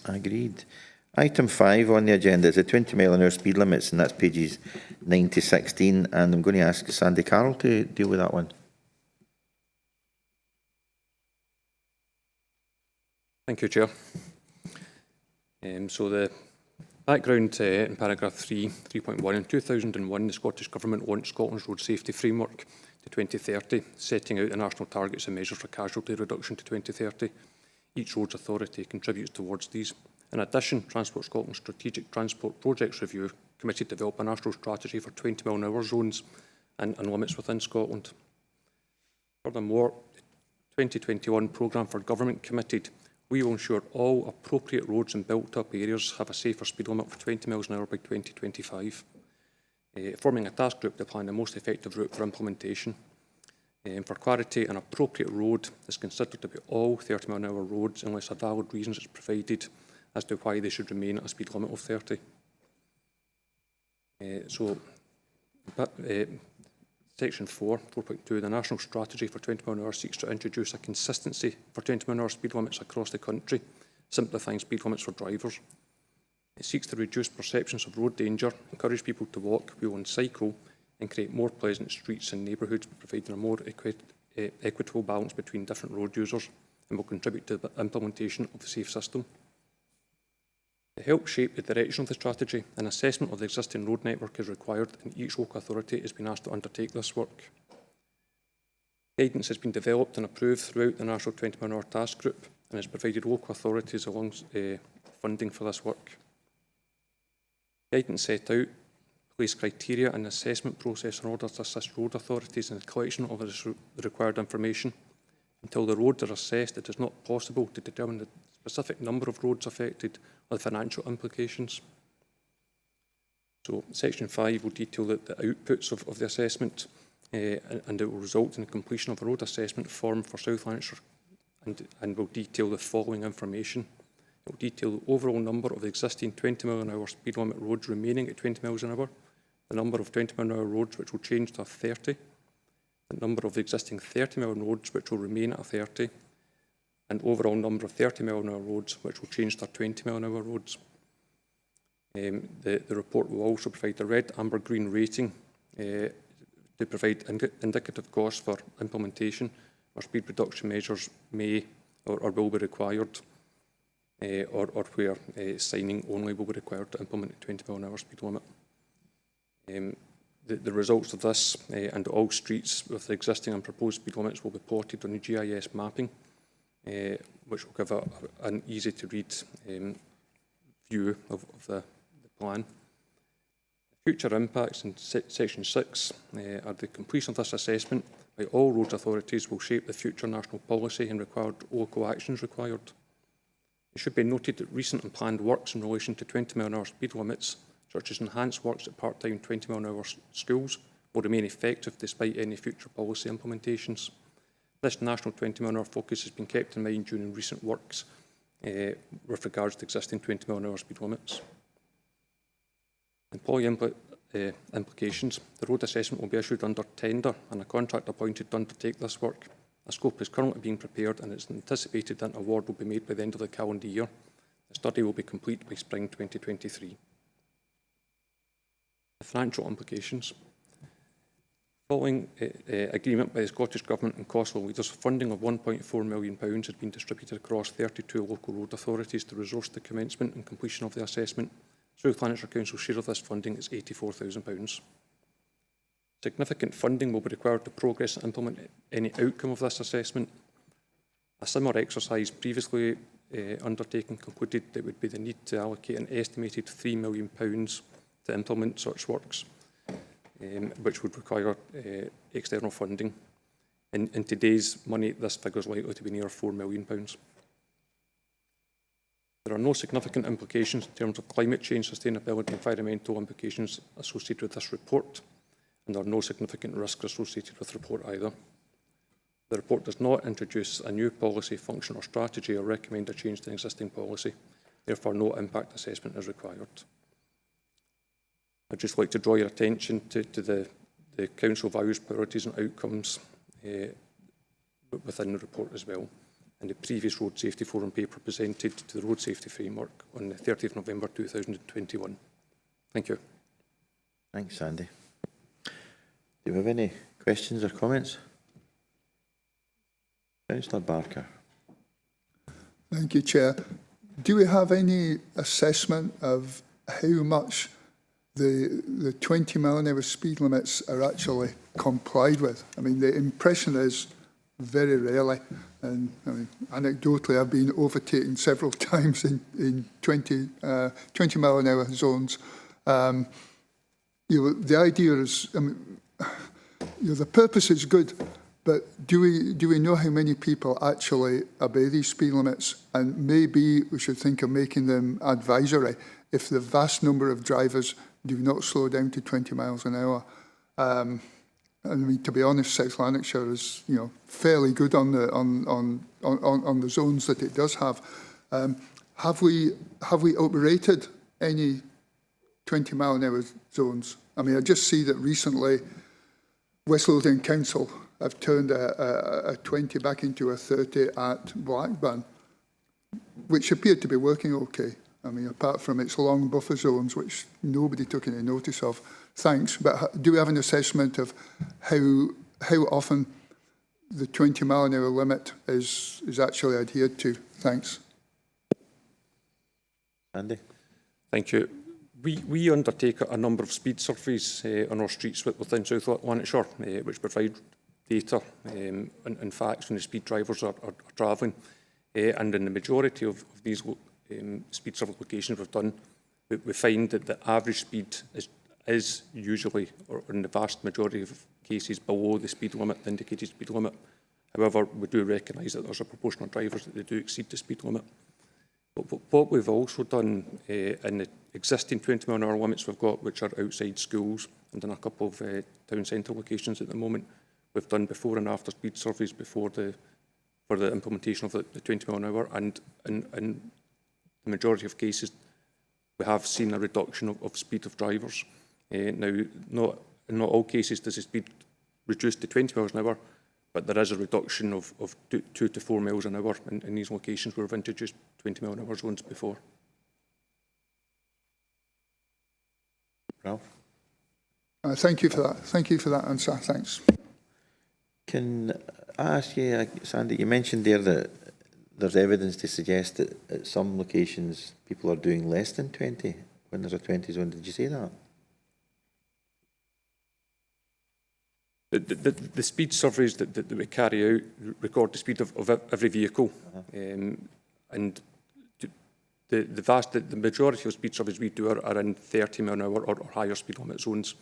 Agreed. Item 5 on the agenda is the 20 mile an hour speed limits, and that's pages 9 to 16. And I'm going to ask Sandy Carroll to deal with that one. Thank you, Chair. So the background in paragraph 3.1, in 2001, the Scottish Government launched Scotland's Road Safety Framework to 2030, setting out the national targets and measures for casualty reduction to 2030. Each roads authority contributes towards these. In addition, Transport Scotland's Strategic Transport Projects Review committed to develop a national strategy for 20 mile an hour zones and limits within Scotland. Furthermore, the 2021 programme for government committed, we will ensure all appropriate roads and built-up areas have a safer speed limit of 20 miles an hour by 2025, forming a task group to plan the most effective route for implementation. For clarity, an appropriate road is considered to be all 30 mile an hour roads unless a valid reason is provided as to why they should remain at a speed limit of 30. Section 4.2, the National Strategy for 20 mile an hour seeks to introduce a consistency for 20 mile an hour speed limits across the country, simplifying speed limits for drivers. It seeks to reduce perceptions of road danger, encourage people to walk, wheel and cycle, and create more pleasant streets and neighbourhoods, providing a more equitable balance between different road users, and will contribute to the implementation of the SAFE system. To help shape the direction of the strategy, an assessment of the existing road network is required, and each local authority has been asked to undertake this work. Guidance has been developed and approved throughout the National 20 mile an hour task group and has provided local authorities along funding for this work. Guidance set out place criteria and assessment process in order to assist road authorities in the collection of the required information. Until the roads are assessed, it is not possible to determine the specific number of roads affected or the financial implications. So Section 5 will detail the outputs of the assessment and it will result in the completion of a road assessment form for South Lanarkshire and will detail the following information. It will detail the overall number of the existing 20 mile an hour speed limit roads remaining at 20 miles an hour, the number of 20 mile an hour roads which will change to a 30, the number of the existing 30 mile roads which will remain at a 30, and overall number of 30 mile an hour roads which will change to 20 mile an hour roads. The report will also provide a red, amber, green rating to provide indicative costs for implementation or speed reduction measures may or will be required, or where signing only will be required to implement a 20 mile an hour speed limit. The results of this and all streets with the existing and proposed speed limits will be plotted on the GIS mapping, which will give an easy to read view of the plan. Future impacts in Section 6 are the completion of this assessment by all roads authorities will shape the future national policy and required local actions required. It should be noted that recent and planned works in relation to 20 mile an hour speed limits, such as enhanced works at part-time 20 mile an hour schools, will remain effective despite any future policy implementations. This national 20 mile an hour focus has been kept in mind during recent works with regards to existing 20 mile an hour speed limits. Employee implications. The road assessment will be issued under tender and a contract appointed to undertake this work. A scope is currently being prepared and it's anticipated that an award will be made by the end of the calendar year. The study will be complete by spring 2023. The financial implications. Following agreement by the Scottish Government and COSLA leaders, funding of £1.4 million has been distributed across 32 local road authorities to resource the commencement and completion of the assessment. South Lanarkshire Council's share of this funding is £84,000. Significant funding will be required to progress and implement any outcome of this assessment. A similar exercise previously undertaken concluded there would be the need to allocate an estimated £3 million to implement such works, which would require external funding. In today's money, this figure is likely to be near £4 million. There are no significant implications in terms of climate change, sustainability and environmental implications associated with this report, and there are no significant risks associated with the report either. The report does not introduce a new policy, function or strategy or recommend a change to an existing policy. Therefore, no impact assessment is required. I'd just like to draw your attention to the Council values, priorities and outcomes within the report as well, and the previous Road Safety Forum paper presented to the Road Safety Framework on the 30th of November 2021. Thank you. Thanks, Andy. Do you have any questions or comments? Councillor Barker. Thank you, Chair. Do we have any assessment of how much the 20 mile an hour speed limits are actually complied with? I mean, the impression is very rarely, and I mean, anecdotally, I've been overtaken several times in 20 mile an hour zones. You know, the idea is, I mean, you know, the purpose is good, but do we know how many people actually obey these speed limits? And maybe we should think of making them advisory if the vast number of drivers do not slow down to 20 miles an hour. I mean, to be honest, South Lanarkshire is, you know, fairly good on the zones that it does have. Have we operated any 20 mile an hour zones? I mean, I just see that recently West Lothian Council have turned a 20 back into a 30 at Blackburn, which appeared to be working okay. I mean, apart from its long buffer zones, which nobody took any notice of. Thanks. But do we have an assessment of how often the 20-mile-an-hour limit is actually adhered to? Thanks. Andy? Thank you. We undertake a number of speed surveys on our streets within South Lanarkshire, which provide data and facts when the speed drivers are travelling. And in the majority of these speed survey locations we've done, we find that the average speed is usually, or in the vast majority of cases, below the speed limit, the indicated speed limit. However, we do recognise that there's a proportion of drivers that they do exceed the speed limit. But what we've also done in the existing 20-mile-an-hour limits we've got, which are outside schools and in a couple of town centre locations at the moment, we've done before and after speed surveys for the implementation of the 20-mile-an-hour, and in the majority of cases we have seen a reduction of speed of drivers. Now, in not all cases does the speed reduce to 20 miles an hour, but there is a reduction of 2 to 4 miles an hour in these locations where we've introduced 20-mile-an-hour zones before. Ralph? Thank you for that. Thank you for that answer. Thanks. Can I ask you, Sandy, you mentioned there that there's evidence to suggest that at some locations people are doing less than 20 when there's a 20 zone. Did you say that? The speed surveys that we carry out record the speed of every vehicle, and the majority of speed surveys we do are in 30 mile an hour or higher speed limit zones.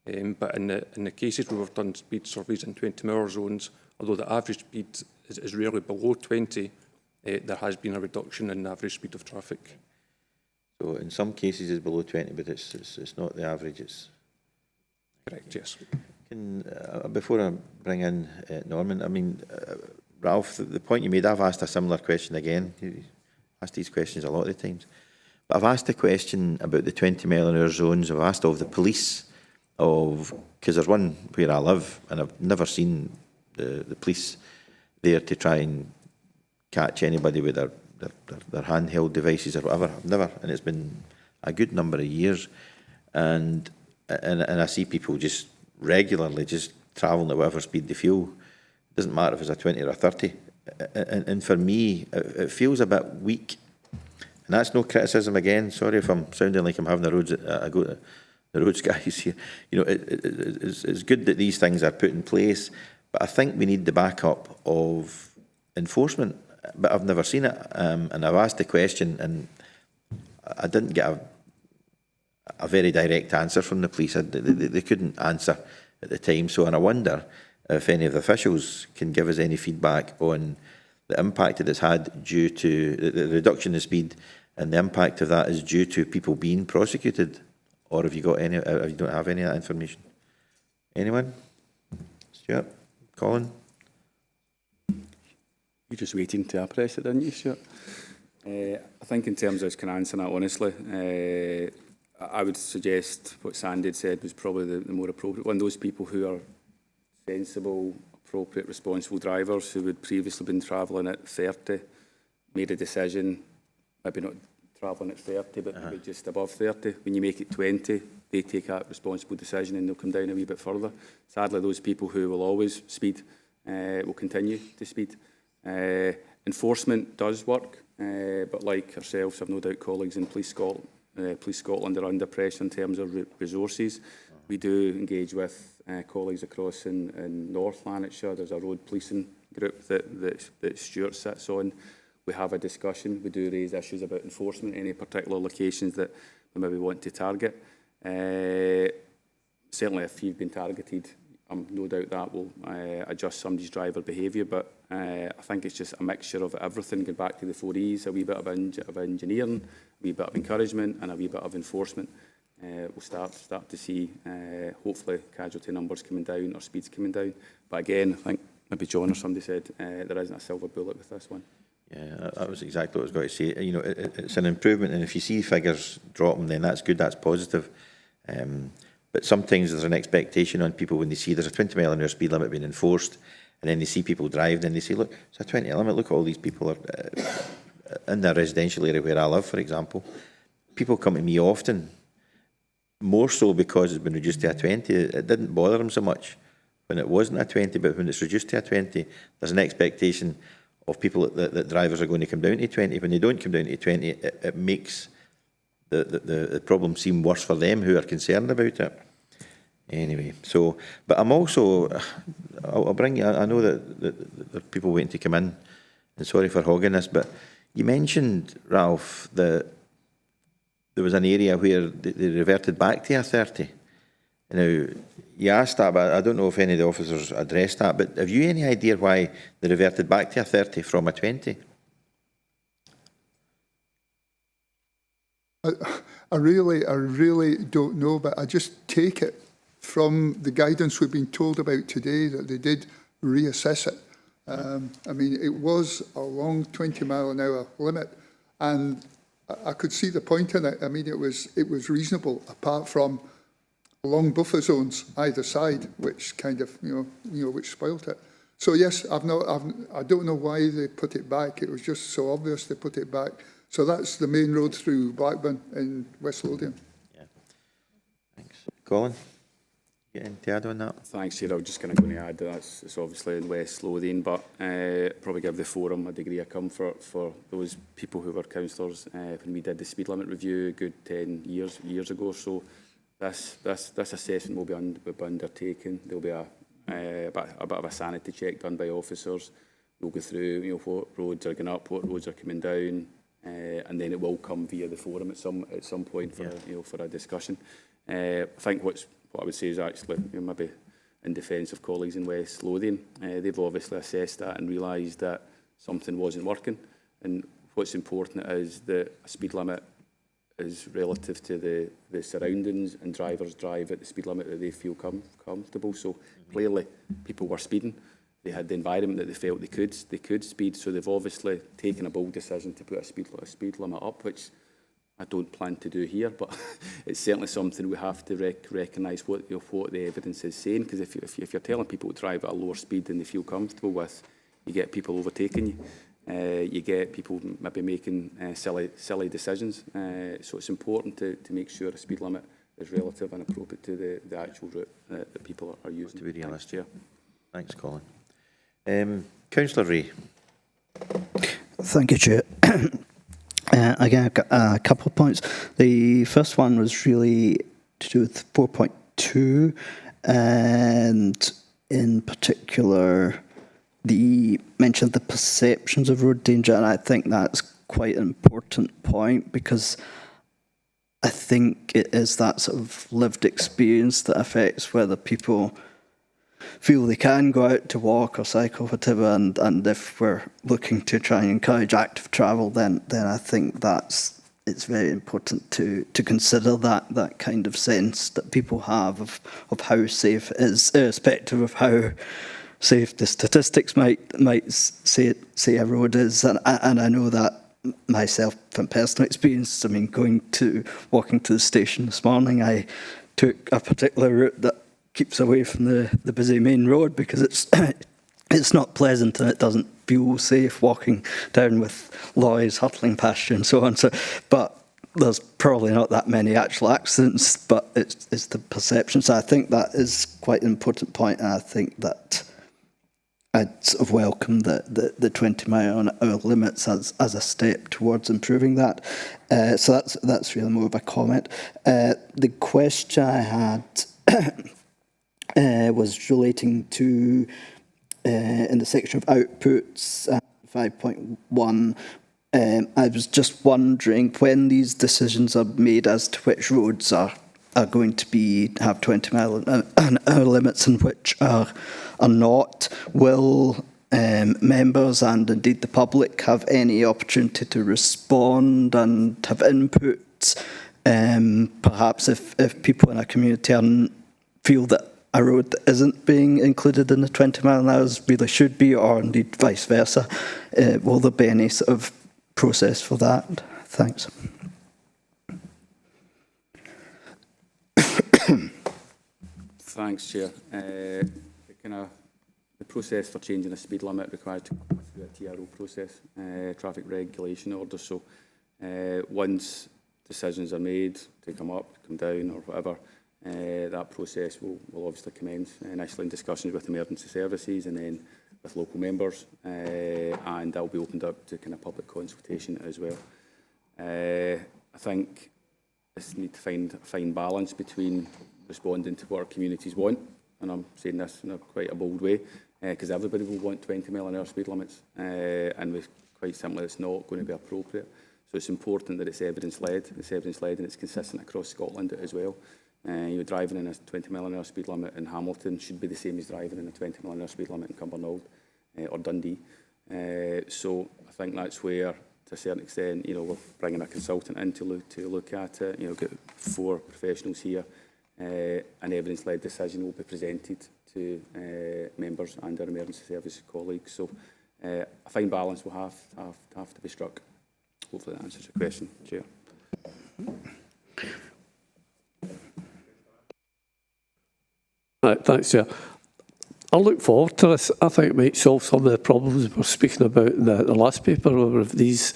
But in the cases where we've done speed surveys in 20 mile zones, although the average speed is rarely below 20, there has been a reduction in the average speed of traffic. So in some cases it's below 20, but it's not the average. It's correct. Yes. Before I bring in Norman, I mean, Ralph, the point you made, I've asked a similar question again. You asked these questions a lot of the times. But I've asked a question about the 20 mile an hour zones. I've asked of the police, because there's one where I live, and I've never seen the police there to try and catch anybody with their handheld devices or whatever. I've never, and it's been a good number of years. And I see people just regularly just travelling at whatever speed they feel. It doesn't matter if it's a 20 or a 30. And for me, it feels a bit weak. And that's no criticism again. Sorry if I'm sounding like I'm having a go at the roads guys here. You know, it's good that these things are put in place, but I think we need the backup of enforcement. But I've never seen it. And I've asked the question and I didn't get a very direct answer from the police. They couldn't answer at the time. So, and I wonder if any of the officials can give us any feedback on the impact that it's had due to the reduction in speed, and the impact of that is due to people being prosecuted, or have you got any? If you don't have any of that information, anyone? Stuart, Colin. You're just waiting to press it, didn't you, Stuart? I think in terms of answering that honestly, I would suggest what Sandy had said was probably the more appropriate one. Those people who are sensible, appropriate, responsible drivers who had previously been travelling at 30, made a decision, maybe not travelling at 30, but maybe just above 30. When you make it 20, they take a responsible decision and they'll come down a wee bit further. Sadly, those people who will always speed will continue to speed. Enforcement does work, but like ourselves, I've no doubt colleagues in Police Scotland are under pressure in terms of resources. We do engage with colleagues across in North Lanarkshire. There's a road policing group that Stuart sits on. We have a discussion. We do raise issues about enforcement, any particular locations that we maybe want to target. Certainly if you've been targeted, no doubt that will adjust somebody's driver behaviour, but I think it's just a mixture of everything, going back to the 4 E's, a wee bit of engineering, a wee bit of encouragement and a wee bit of enforcement. We'll start to see, hopefully, casualty numbers coming down or speeds coming down. But again, I think maybe John or somebody said there isn't a silver bullet with this one. Yeah, that was exactly what I was going to say. You know, it's an improvement, and if you see figures dropping, then that's good, that's positive. But sometimes there's an expectation on people when they see there's a 20 mile an hour speed limit being enforced, and then they see people driving and they say, look, it's a 20 limit, look at all these people are in the residential area where I live, for example. People come to me often, more so because it's been reduced to a 20. It didn't bother them so much when it wasn't a 20, but when it's reduced to a 20, there's an expectation of people that drivers are going to come down to 20. When they don't come down to 20, it makes the problem seem worse for them who are concerned about it. Anyway, so, but I'm also, I'll bring you, I know that there are people waiting to come in, and sorry for hogging this, but you mentioned, Ralph, that there was an area where they reverted back to a 30. Now, you asked that, but I don't know if any of the officers addressed that, but have you any idea why they reverted back to a 30 from a 20? I really don't know, but I just take it from the guidance we've been told about today that they did reassess it. I mean, it was a long 20 mile an hour limit, and I could see the point in it. I mean, it was reasonable, apart from long buffer zones either side, which kind of which spoilt it. So yes, I don't know why they put it back. It was just so obvious they put it back. So that's the main road through Blackburn in West Lothian. Yeah. Thanks. Colin, you got anything to add on that? Thanks, Chair. I was just going to add that it's obviously in West Lothian, but probably give the forum a degree of comfort for those people who were councillors when we did the speed limit review a good 10 years ago. So this assessment will be undertaken. There'll be a bit of a sanity check done by officers. We'll go through what roads are going up, what roads are coming down. And then it will come via the forum at some point for for a discussion. I think what I would say is actually maybe in defence of colleagues in West Lothian, they've obviously assessed that and realised that something wasn't working. And what's important is that a speed limit is relative to the surroundings, and drivers drive at the speed limit that they feel comfortable. So clearly people were speeding. They had the environment that they felt they could speed, so they've obviously taken a bold decision to put a speed limit up, which I don't plan to do here, but it's certainly something we have to recognise what the evidence is saying, because if you're telling people to drive at a lower speed than they feel comfortable with, you get people overtaking you, you get people maybe making silly decisions, so it's important to make sure a speed limit is relative and appropriate to the actual route that people are using. To be realistic. Thanks, Colin. Councillor Ray. Thank you, Chair. Again, I've got a couple of points. The first one was really to do with 4.2, and in particular, the mention of the perceptions of road danger, and I think that's quite an important point, because I think it is that sort of lived experience that affects whether people feel they can go out to walk or cycle, whatever, and if we're looking to try and encourage active travel, then I think it's very important to consider that kind of sense that people have of how safe it is, irrespective of how safe the statistics might say a road is, and I know that myself from personal experience. I mean, walking to the station this morning, I took a particular route that keeps away from the busy main road, because it's not pleasant and it doesn't feel safe walking down with lorries hurtling past you and so on. So, but there's probably not that many actual accidents, but it's the perception. So I think that is quite an important point, and I think that I'd sort of welcome the 20 mile an hour limits as a step towards improving that. So that's really more of a comment. The question I had was relating to, in the section of outputs, 5.1, I was just wondering when these decisions are made as to which roads are going to have 20 mile an hour limits and which are not, will members and indeed the public have any opportunity to respond and have input? Perhaps if people in a community feel that a road that isn't being included in the 20 mile an hour really should be, or indeed vice versa, will there be any sort of process for that? Thanks. Thanks, Chair. The process for changing the speed limit requires to go through a TRO process, traffic regulation order. So once decisions are made to come up, come down or whatever, that process will obviously commence initially in discussions with emergency services and then with local members, and that will be opened up to kind of public consultation as well. I think this need to find a fine balance between responding to what our communities want, and I'm saying this in quite a bold way, because everybody will want 20 mile/hour speed limits, and quite simply it's not going to be appropriate. So it's important that it's evidence-led, and it's consistent across Scotland as well. Driving in a 20 mile/hour speed limit in Hamilton should be the same as driving in a 20 mile/hour speed limit in Cumbernauld or Dundee. So I think that's where, to a certain extent, we're bringing a consultant in to look at it. Get 4 professionals here. An evidence-led decision will be presented to members and our emergency service colleagues. So a fine balance will have to be struck. Hopefully that answers the question, Chair. Right, thanks, Chair. I look forward to this. I think it might solve some of the problems we were speaking about in the last paper, where if these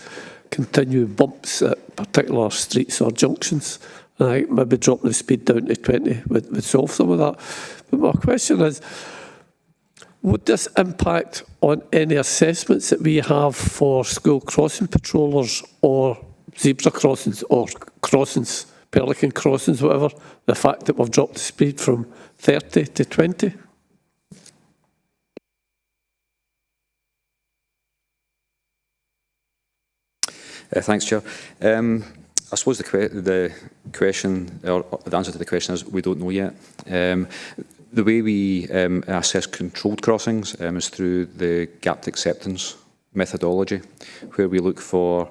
continued bumps at particular streets or junctions, I think maybe dropping the speed down to 20 would solve some of that. But my question is, would this impact on any assessments that we have for school crossing patrollers or zebra crossings or crossings, pelican crossings, whatever, the fact that we've dropped the speed from 30 to 20? Thanks, Chair. I suppose the question, or the answer to the question is we don't know yet. The way we assess controlled crossings is through the gapped acceptance methodology, where we look for,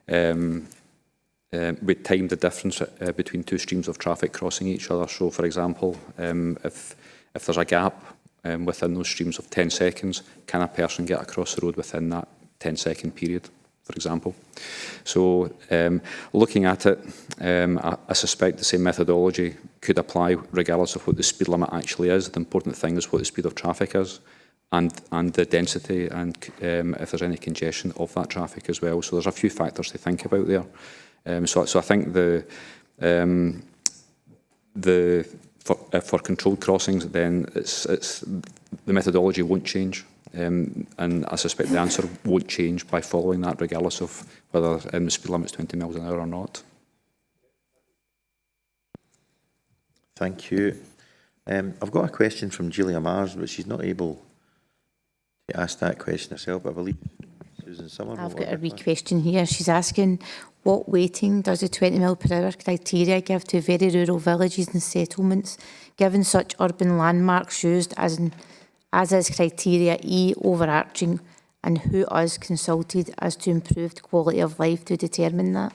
we time the difference between 2 streams of traffic crossing each other. So, for example, if there's a gap within those streams of 10 seconds, can a person get across the road within that 10-second period, for example? So looking at it, I suspect the same methodology could apply regardless of what the speed limit actually is. The important thing is what the speed of traffic is and the density and if there's any congestion of that traffic as well. So there's a few factors to think about there. So I think for controlled crossings, then it's the methodology won't change. And I suspect the answer won't change by following that, regardless of whether the speed limit is 20 miles an hour or not. Thank you. I've got a question from Julia Mars, but she's not able to ask that question herself. I believe Susan Summer. I've got a wee question here. She's asking, what weighting does the 20 mile per hour criteria give to very rural villages and settlements, given such urban landmarks used as is criteria E overarching, and who is consulted as to improved quality of life to determine that?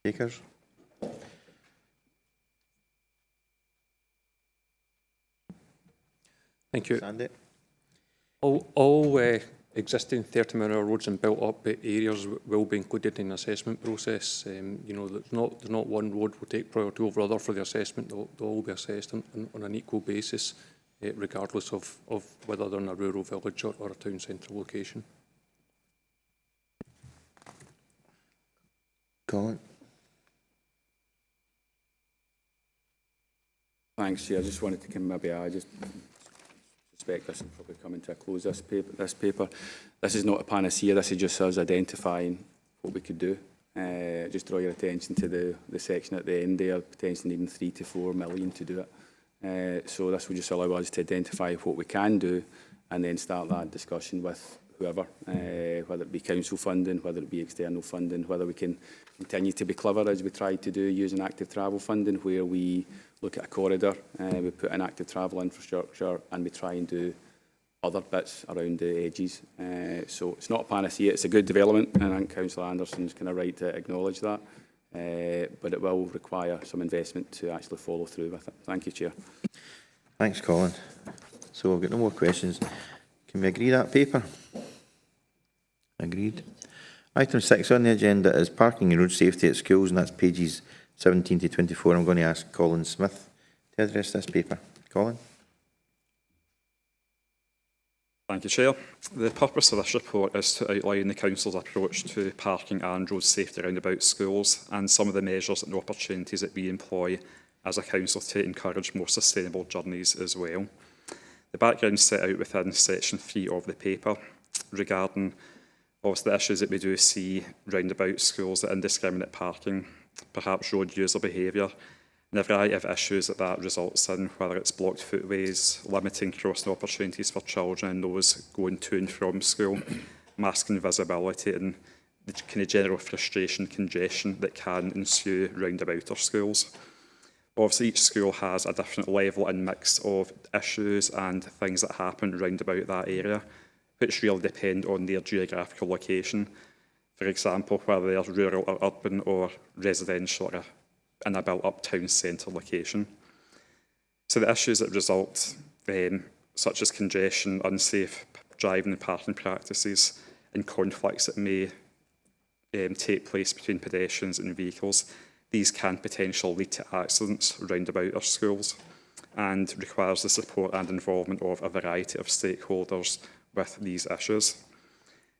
Takers? Thank you. Sandy? All existing 30-mile-an-hour roads and built-up areas will be included in the assessment process. There's not one road will take priority over other for the assessment. They'll all be assessed on an equal basis, regardless of whether they're in a rural village or a town centre location. Colin? Thanks, Chair. I just wanted to come I just suspect this will probably come into a close, this paper. This is not a panacea, this is just us identifying what we could do. Just draw your attention to the section at the end there, potentially needing 3 to 4 million to do it. So this will just allow us to identify what we can do and then start that discussion with whoever, whether it be council funding, whether it be external funding, whether we can continue to be clever as we try to do using active travel funding, where we look at a corridor, we put in active travel infrastructure and we try and do other bits around the edges. So it's not a panacea, it's a good development, and I think Councillor Anderson's kind of right to acknowledge that, but it will require some investment to actually follow through with it. Thank you, Chair. Thanks, Colin. So we've got no more questions. Can we agree that paper? Agreed. Item 6 on the agenda is parking and road safety at schools, and that's pages 17 to 24. I'm going to ask Colin Smith to address this paper? Colin? Thank you, Chair. The purpose of this report is to outline the Council's approach to parking and road safety around about schools and some of the measures and opportunities that we employ as a council to encourage more sustainable journeys as well. The background set out within section 3 of the paper regarding obviously the issues that we do see round about schools, the indiscriminate parking, perhaps road user behaviour, and a variety of issues that results in, whether it's blocked footways, limiting crossing opportunities for children and those going to and from school, masking visibility and the kind of general frustration, congestion that can ensue round about our schools. Obviously, each school has a different level and mix of issues and things that happen round about that area, which really depend on their geographical location. For example, whether they're rural or urban or residential or in a built-up town centre location. So the issues that result, such as congestion, unsafe driving and parking practices, and conflicts that may take place between pedestrians and vehicles, these can potentially lead to accidents round about our schools and requires the support and involvement of a variety of stakeholders with these issues.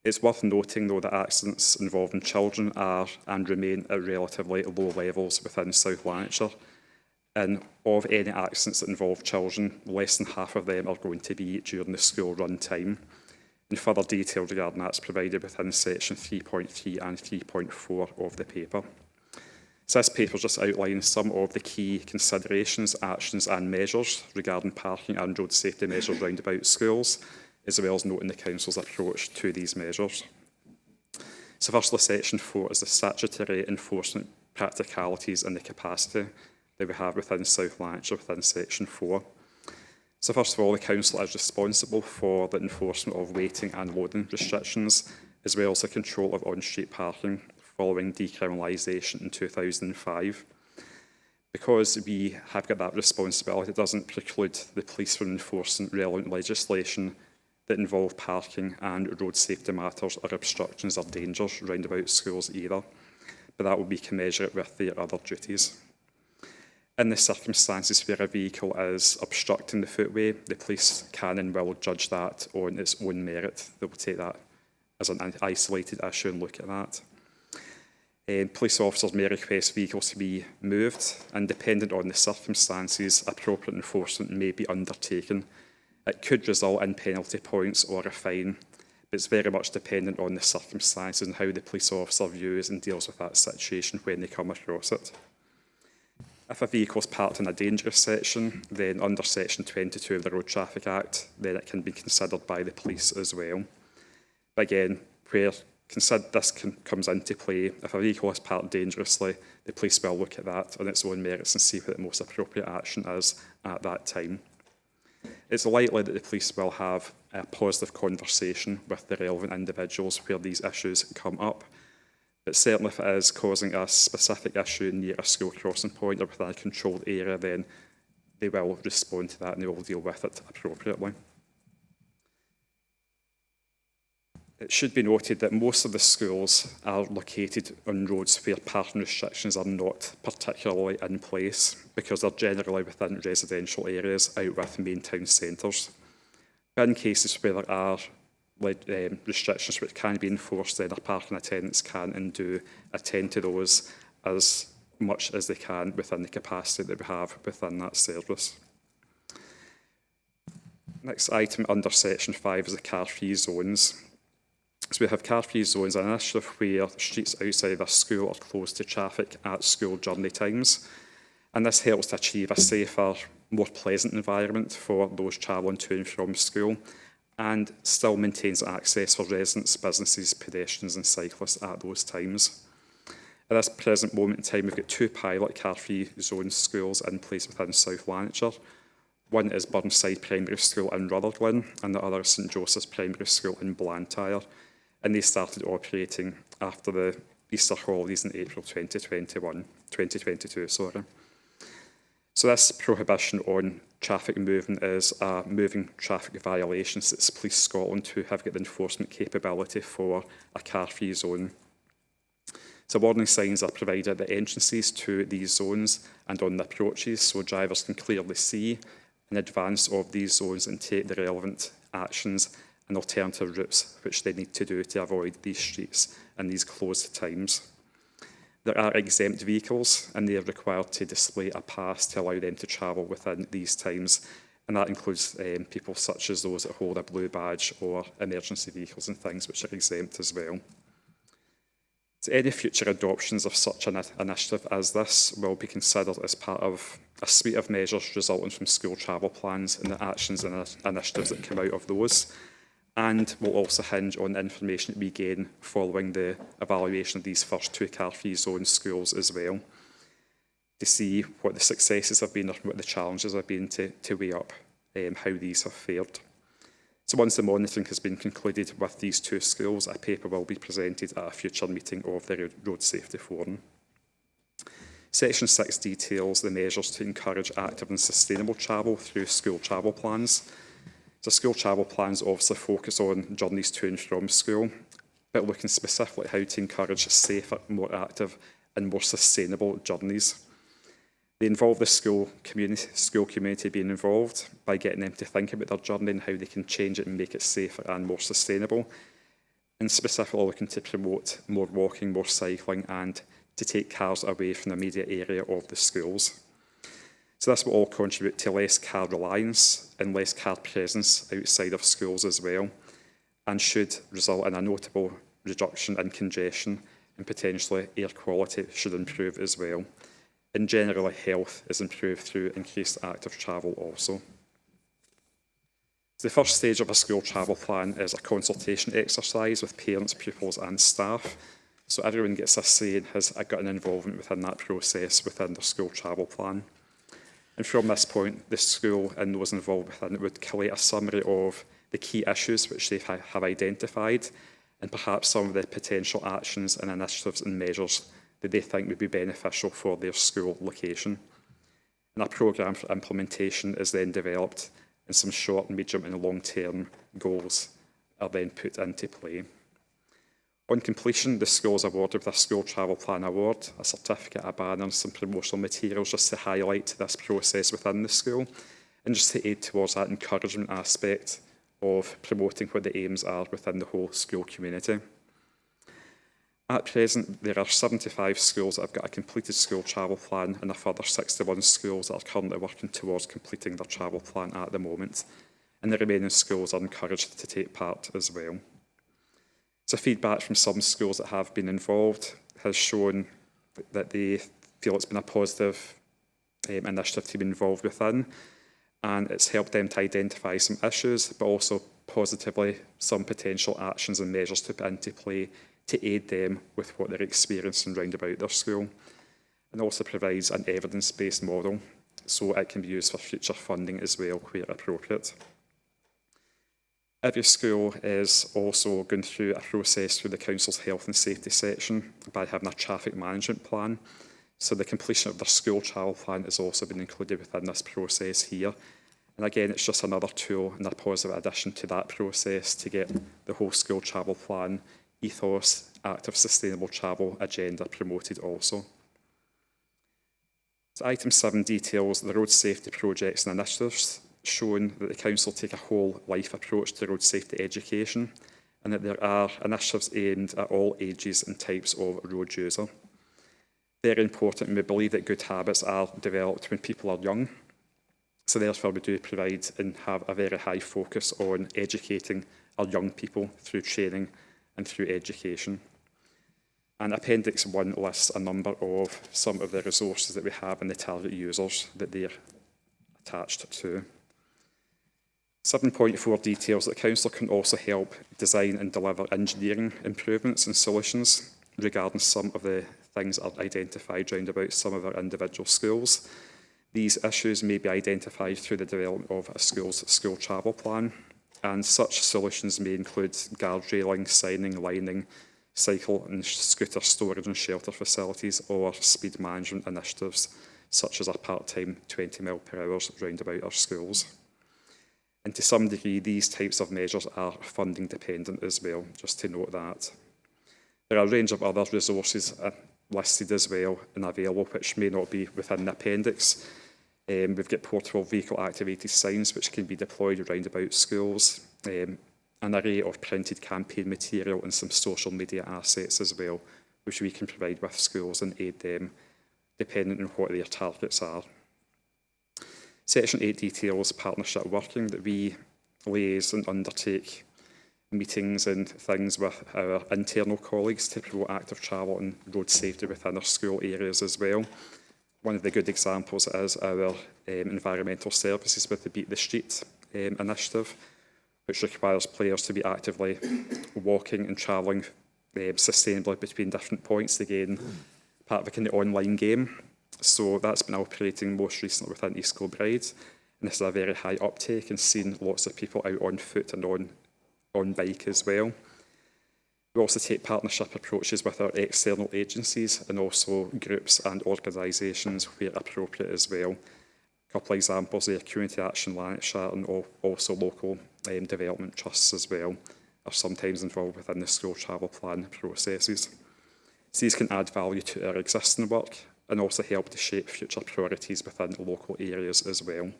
It's worth noting, though, that accidents involving children are and remain at relatively low levels within South Lanarkshire. And of any accidents that involve children, less than half of them are going to be during the school run time. And further detail regarding that is provided within section 3.3 and 3.4 of the paper. So this paper just outlines some of the key considerations, actions and measures regarding parking and road safety measures round about schools, as well as noting the Council's approach to these measures. So firstly, section 4 is the statutory enforcement practicalities and the capacity that we have within South Lanarkshire within section 4. So first of all, the Council is responsible for the enforcement of waiting and loading restrictions, as well as the control of on-street parking following decriminalisation in 2005. Because we have got that responsibility, it doesn't preclude the police from enforcing relevant legislation that involve parking and road safety matters or obstructions or dangers round about schools either, but that will be commensurate with their other duties. In the circumstances where a vehicle is obstructing the footway, the police can and will judge that on its own merit. They will take that as an isolated issue and look at that. Police officers may request vehicles to be moved, and dependent on the circumstances, appropriate enforcement may be undertaken. It could result in penalty points or a fine, but it's very much dependent on the circumstances and how the police officer views and deals with that situation when they come across it. If a vehicle is parked in a dangerous section, then under section 22 of the Road Traffic Act, then it can be considered by the police as well. But again, where this comes into play, if a vehicle is parked dangerously, the police will look at that on its own merits and see what the most appropriate action is at that time. It's likely that the police will have a positive conversation with the relevant individuals where these issues come up, but certainly if it is causing a specific issue near a school crossing point or within a controlled area, then they will respond to that and they will deal with it appropriately. It should be noted that most of the schools are located on roads where parking restrictions are not particularly in place because they're generally within residential areas out with main town centres. But in cases where there are restrictions which can be enforced, then our parking attendants can and do attend to those as much as they can within the capacity that we have within that service. Next item under section 5 is the car-free zones. So we have car-free zones, an initiative where streets outside a school are closed to traffic at school journey times. And this helps to achieve a safer, more pleasant environment for those travelling to and from school and still maintains access for residents, businesses, pedestrians and cyclists at those times. At this present moment in time, we've got 2 pilot car-free zone schools in place within South Lanarkshire. One is Burnside Primary School in Rutherglen and the other is St Joseph's Primary School in Blantyre. And they started operating after the Easter holidays in April 2022. So this prohibition on traffic movement is a moving traffic violation. So it's Police Scotland who have got the enforcement capability for a car-free zone. So warning signs are provided at the entrances to these zones and on the approaches, so drivers can clearly see in advance of these zones and take the relevant actions and alternative routes which they need to do to avoid these streets and these closed times. There are exempt vehicles and they are required to display a pass to allow them to travel within these times, and that includes people such as those that hold a blue badge or emergency vehicles and things which are exempt as well. So any future adoptions of such an initiative as this will be considered as part of a suite of measures resulting from school travel plans and the actions and initiatives that come out of those, and will also hinge on the information that we gain following the evaluation of these first 2 car-free zone schools as well, to see what the successes have been or what the challenges have been to weigh up how these have fared. So once the monitoring has been concluded with these 2 schools, a paper will be presented at a future meeting of the Road Safety Forum. Section 6 details the measures to encourage active and sustainable travel through school travel plans. So school travel plans obviously focus on journeys to and from school, but looking specifically at how to encourage safer, more active and more sustainable journeys. They involve the school community being involved by getting them to think about their journey and how they can change it and make it safer and more sustainable, and specifically looking to promote more walking, more cycling, and to take cars away from the immediate area of the schools. So this will all contribute to less car reliance and less car presence outside of schools as well, and should result in a notable reduction in congestion, and potentially air quality should improve as well. And generally health is improved through increased active travel also. So the first stage of a school travel plan is a consultation exercise with parents, pupils and staff. So everyone gets a say and has got an involvement within that process within the school travel plan. And from this point, the school and those involved within it would collate a summary of the key issues which they have identified, and perhaps some of the potential actions and initiatives and measures that they think would be beneficial for their school location. And a programme for implementation is then developed, and some short, medium and long-term goals are then put into play. On completion, the school is awarded with a School Travel Plan Award, a certificate, a banner and some promotional materials just to highlight this process within the school, and just to aid towards that encouragement aspect of promoting what the aims are within the whole school community. At present, there are 75 schools that have got a completed school travel plan and a further 61 schools that are currently working towards completing their travel plan at the moment, and the remaining schools are encouraged to take part as well. So feedback from some schools that have been involved has shown that they feel it's been a positive initiative to be involved within, and it's helped them to identify some issues, but also positively some potential actions and measures to put into play to aid them with what they're experiencing round about their school, and also provides an evidence-based model so it can be used for future funding as well where appropriate. Every school is also going through a process through the Council's Health and Safety section by having a traffic management plan. So the completion of their school travel plan has also been included within this process here. And again, it's just another tool and a positive addition to that process to get the whole school travel plan ethos, active sustainable travel agenda promoted also. So item 7 details the road safety projects and initiatives, showing that the Council take a whole life approach to road safety education, and that there are initiatives aimed at all ages and types of road user. Very important, and we believe that good habits are developed when people are young. So therefore we do provide and have a very high focus on educating our young people through training and through education. And Appendix 1 lists a number of some of the resources that we have and the target users that they're attached to. 7.4 details that Council can also help design and deliver engineering improvements and solutions regarding some of the things that are identified round about some of our individual schools. These issues may be identified through the development of a school's school travel plan, and such solutions may include guardrailing, signing, lining, cycle and scooter storage and shelter facilities, or speed management initiatives such as our part-time 20 mph round about our schools. And to some degree, these types of measures are funding dependent as well, just to note that. There are a range of other resources listed as well and available, which may not be within the appendix. We've got portable vehicle activated signs which can be deployed around about schools, an array of printed campaign material and some social media assets as well, which we can provide with schools and aid them depending on what their targets are. Section 8 details partnership working that we liaise and undertake meetings and things with our internal colleagues to promote active travel and road safety within our school areas as well. One of the good examples is our environmental services with the Beat the Street initiative, which requires players to be actively walking and travelling sustainably between different points, again, part of a kind of online game. So that's been operating most recently within East Kilbride, and this is a very high uptake and seen lots of people out on foot and on bike as well. We also take partnership approaches with our external agencies and also groups and organisations where appropriate as well. A couple of examples there, Community Action Lanarkshire and also local development trusts as well are sometimes involved within the school travel plan processes. So these can add value to our existing work and also help to shape future priorities within local areas as well.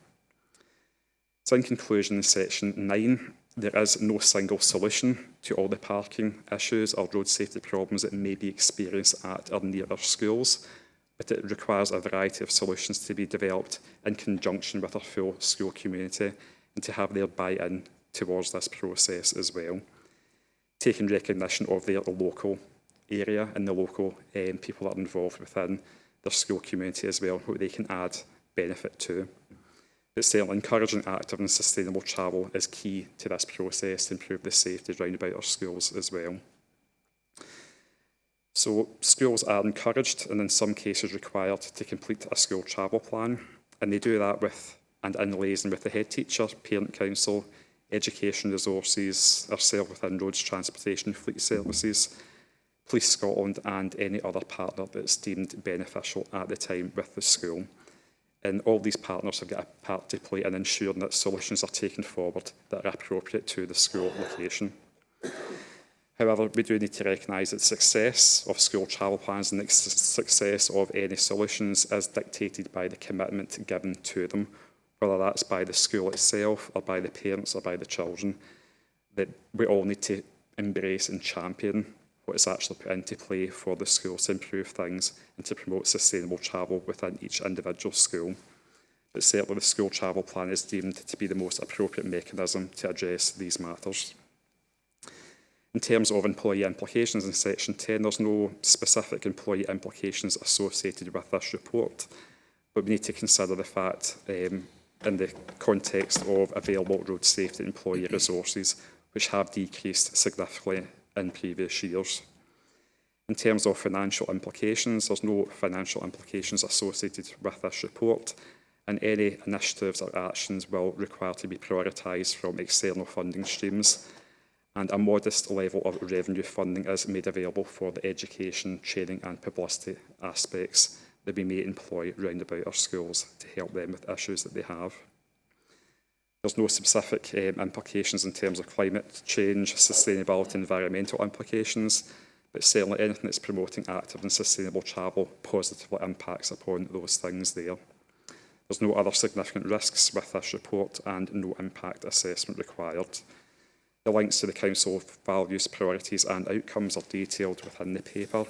So in conclusion, in section 9, there is no single solution to all the parking issues or road safety problems that may be experienced at or near our schools, but it requires a variety of solutions to be developed in conjunction with our full school community and to have their buy-in towards this process as well, taking recognition of their local area and the local people that are involved within their school community as well, who they can add benefit to. But certainly encouraging active and sustainable travel is key to this process to improve the safety round about our schools as well. So schools are encouraged and in some cases required to complete a school travel plan, and they do that with and in liaison with the head teacher, parent council, education resources, ourselves within Roads Transportation Fleet Services, Police Scotland and any other partner that's deemed beneficial at the time with the school. And all these partners have got a part to play in ensuring that solutions are taken forward that are appropriate to the school location. However, we do need to recognise that success of school travel plans and the success of any solutions is dictated by the commitment given to them, whether that's by the school itself or by the parents or by the children, that we all need to embrace and champion what is actually put into play for the schools to improve things and to promote sustainable travel within each individual school. But certainly the school travel plan is deemed to be the most appropriate mechanism to address these matters. In terms of employee implications in section 10, there's no specific employee implications associated with this report, but we need to consider the fact in the context of available road safety employee resources, which have decreased significantly in previous years. In terms of financial implications, there's no financial implications associated with this report, and any initiatives or actions will require to be prioritised from external funding streams, and a modest level of revenue funding is made available for the education, training and publicity aspects that we may employ round about our schools to help them with issues that they have. There's no specific implications in terms of climate change, sustainability, environmental implications, but certainly anything that's promoting active and sustainable travel positively impacts upon those things there. There's no other significant risks with this report and no impact assessment required. The links to the Council values, priorities and outcomes are detailed within the paper,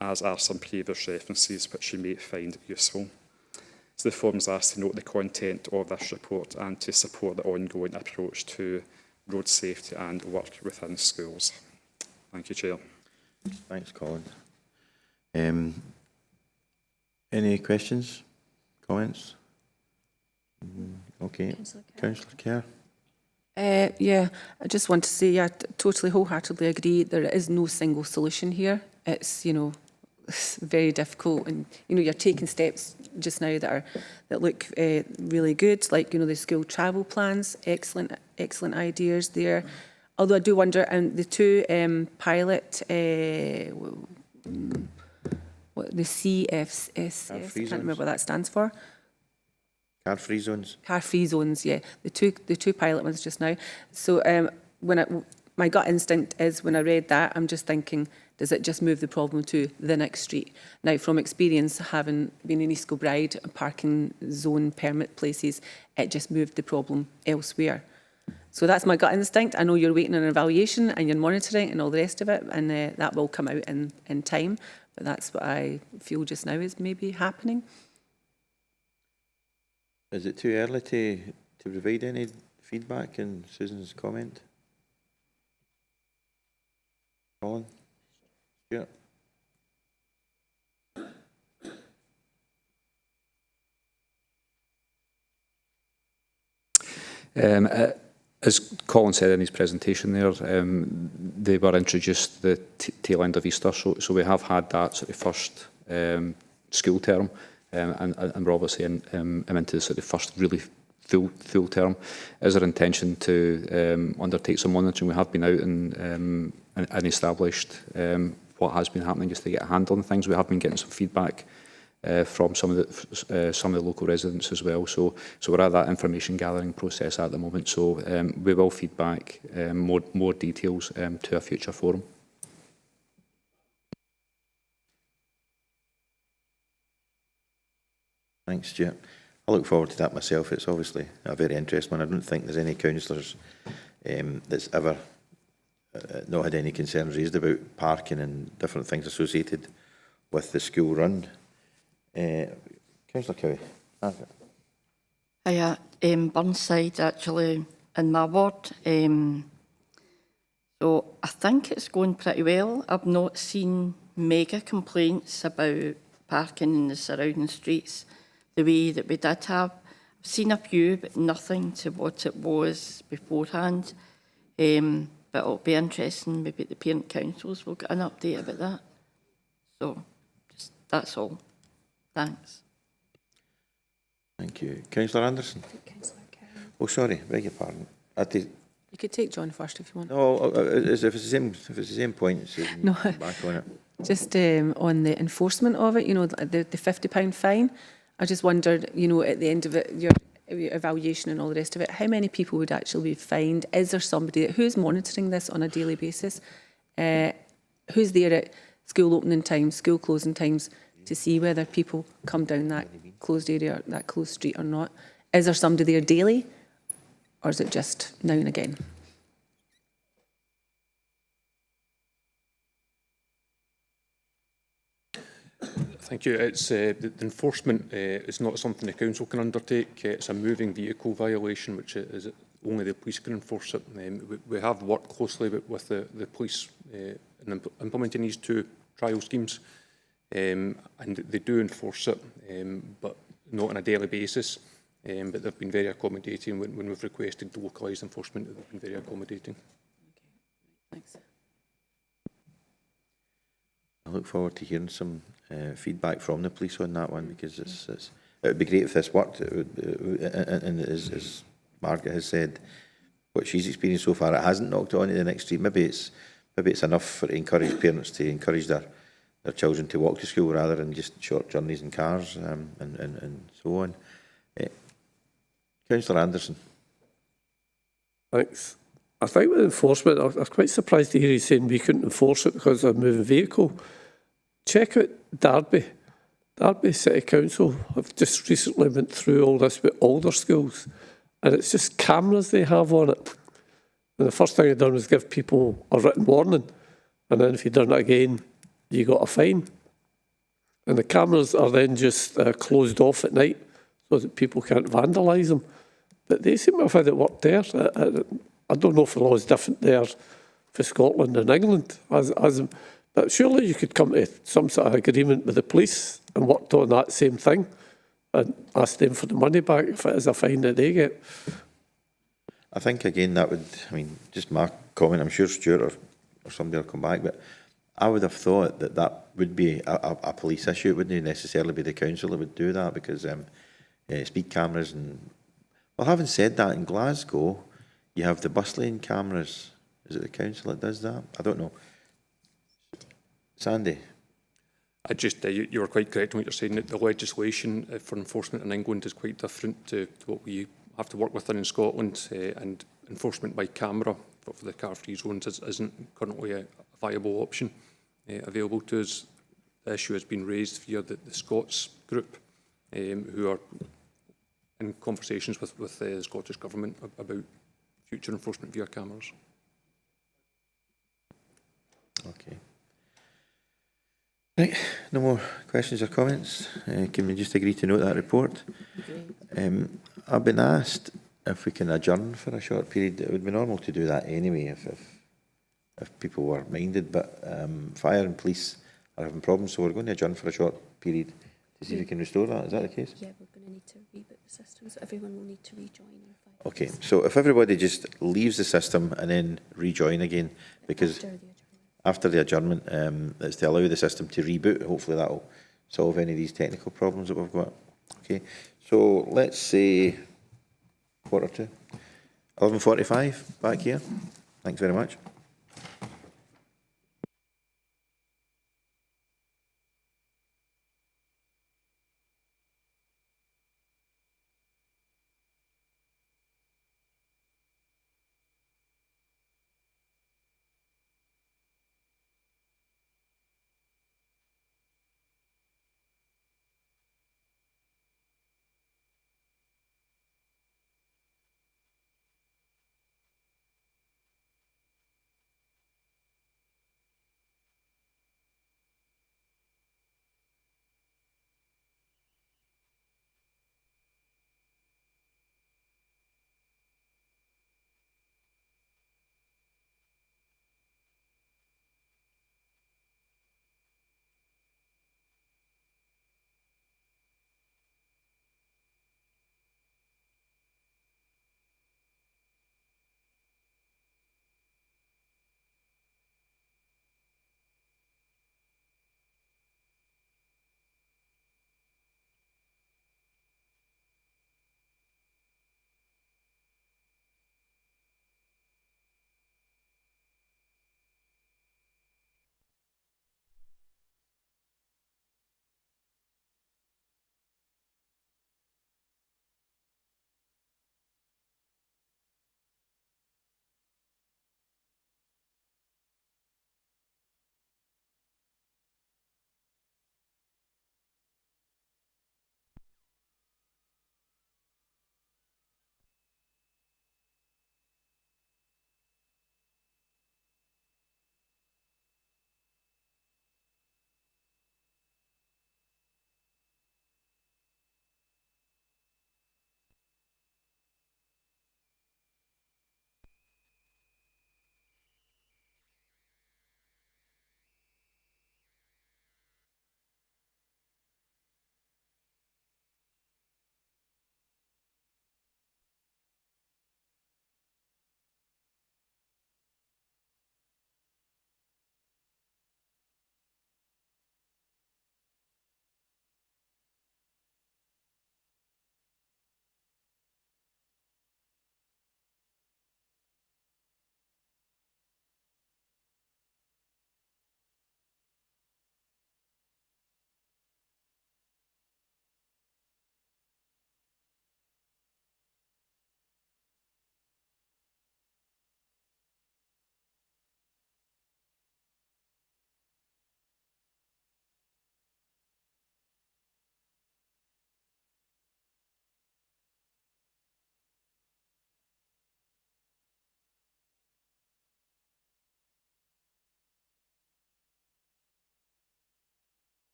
as are some previous references which you may find useful. So the forums asked to note the content of this report and to support the ongoing approach to road safety and work within schools. Thank you, Chair. Thanks, Colin. Any questions, comments? Okay, Councillor Kerr. Yeah, I just want to say I totally wholeheartedly agree. There is no single solution here. It's, it's very difficult, and you're taking steps just now that look really good, like the school travel plans, excellent ideas there. Although I do wonder, and the two pilot, what the CFS, I can't remember what that stands for. Car-free zones. Car-free zones, yeah. The two pilot ones just now. So my gut instinct is when I read that, I'm just thinking, does it just move the problem to the next street? Now, from experience, having been in East Kilbride, parking zone permit places, it just moved the problem elsewhere. So that's my gut instinct. I know you're waiting on an evaluation and you're monitoring and all the rest of it, and that will come out in time. But that's what I feel just now is maybe happening. Is it too early to provide any feedback in Susan's comment? Colin? Yeah. As Colin said in his presentation there, they were introduced the tail end of Easter, so we have had that sort of first school term, and we're obviously into the sort of first really full term. Is our intention to undertake some monitoring? We have been out and established what has been happening just to get a handle on things. We have been getting some feedback from some of the local residents as well. So we're at that information gathering process at the moment. So we will feedback more details to a future forum. Thanks, Stuart. I look forward to that myself. It's obviously a very interesting one. I don't think there's any councillors that's ever not had any concerns raised about parking and different things associated with the school run. Councillor Cowie. Hiya, Burnside actually in my ward. So I think it's going pretty well. I've not seen mega complaints about parking in the surrounding streets the way that we did have. I've seen a few, but nothing to what it was beforehand. But it'll be interesting, maybe the parent councils will get an update about that. So just, that's all. Thanks. Thank you. Councillor Anderson. Oh, sorry, beg your pardon. You could take John first if you want. No, if it's the same point, Susan, no. Back on it. Just on the enforcement of it, you know, the £50 fine. I just wondered, you know, at the end of it, your evaluation and all the rest of it, how many people would actually be fined? Is there somebody who's monitoring this on a daily basis? Who's there at school opening times, school closing times, to see whether people come down that closed area, that closed street or not? Is there somebody there daily, or is it just now and again? Thank you. It's the enforcement is not something the council can undertake. It's a moving vehicle violation, which is only the police can enforce it. We have worked closely with the police in implementing these two trial schemes, and they do enforce it, but not on a daily basis. But they've been very accommodating when we've requested localised enforcement. They've been very accommodating. Okay, thanks. I look forward to hearing some feedback from the police on that one, because it would be great if this worked. And as Margaret has said, what she's experienced so far, it hasn't knocked it on to the next street. Maybe it's enough for to encourage parents to encourage their children to walk to school rather than just short journeys in cars and so on. Councillor Anderson. Thanks. I think with enforcement, I was quite surprised to hear you saying we couldn't enforce it because of a moving vehicle. Check out Derby. Derby City Council have just recently went through all this with all their schools, and it's just cameras they have on it. And the first thing I've done was give people a written warning, and then if you've done it again, you got a fine. And the cameras are then just closed off at night so that people can't vandalise them. But they seem to have had it worked there. I don't know if the law is different there for Scotland and England, but surely you could come to some sort of agreement with the police and worked on that same thing and ask them for the money back if it is a fine that they get. I think, again, that would, I mean, just my comment, I'm sure Stuart or somebody will come back, but I would have thought that would be a police issue. It wouldn't necessarily be the council that would do that, because speed cameras and... Well, having said that, in Glasgow, you have the bus lane cameras. Is it the council that does that? I don't know. Sandy? You were quite correct in what you're saying, that the legislation for enforcement in England is quite different to what we have to work within in Scotland, and enforcement by camera for the car-free zones isn't currently a viable option available to us. The issue has been raised via the Scots group, who are in conversations with the Scottish Government about future enforcement via cameras. Okay. Right, no more questions or comments. Can we just agree to note that report? I've been asked if we can adjourn for a short period. It would be normal to do that anyway if people were minded, but fire and police are having problems, so we're going to adjourn for a short period to see if we can restore that. Is that the case? Yeah, we're going to need to reboot the system, so everyone will need to rejoin in 5 Okay, so if everybody just leaves the system and then rejoin again, because after the adjournment, it's to allow the system to reboot. Hopefully that will solve any of these technical problems that we've got. Okay, so let's say 1:45, 11:45, back here. Thanks very much.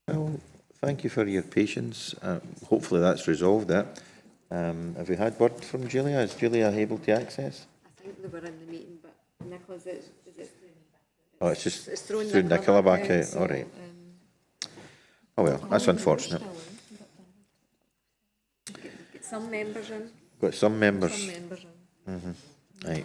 Well, thank you for your patience. Hopefully that's resolved it. Have we had word from Julia? Is Julia able to access? I think they were in the meeting, but Nicola's, is it? Oh, it's just It's thrown through Nicola back out. so, All right. Oh well, that's unfortunate. Get some members in. Got some members. Some members in. Right.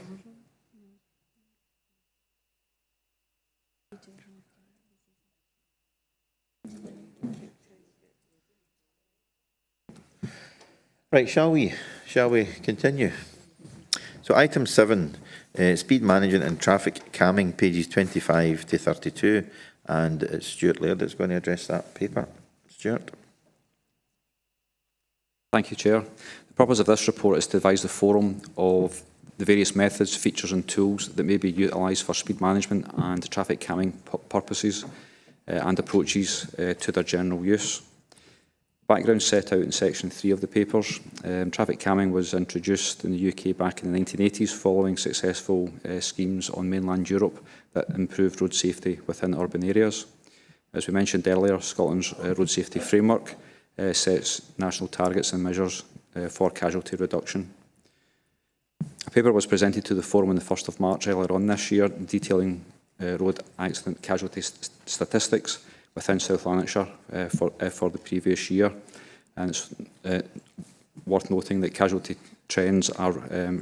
Right, shall we continue? So item 7, speed management and traffic calming, pages 25 to 32, and it's Stuart Laird that's going to address that paper. Stuart. Thank you, Chair. The purpose of this report is to advise the Forum of the various methods, features and tools that may be utilised for speed management and traffic calming purposes and approaches to their general use. Background set out in section 3 of the papers. Traffic calming was introduced in the UK back in the 1980s following successful schemes on mainland Europe that improved road safety within urban areas. As we mentioned earlier, Scotland's road safety framework sets national targets and measures for casualty reduction. A paper was presented to the Forum on the 1st of March earlier on this year, detailing road accident casualty statistics within South Lanarkshire for the previous year. And it's worth noting that casualty trends are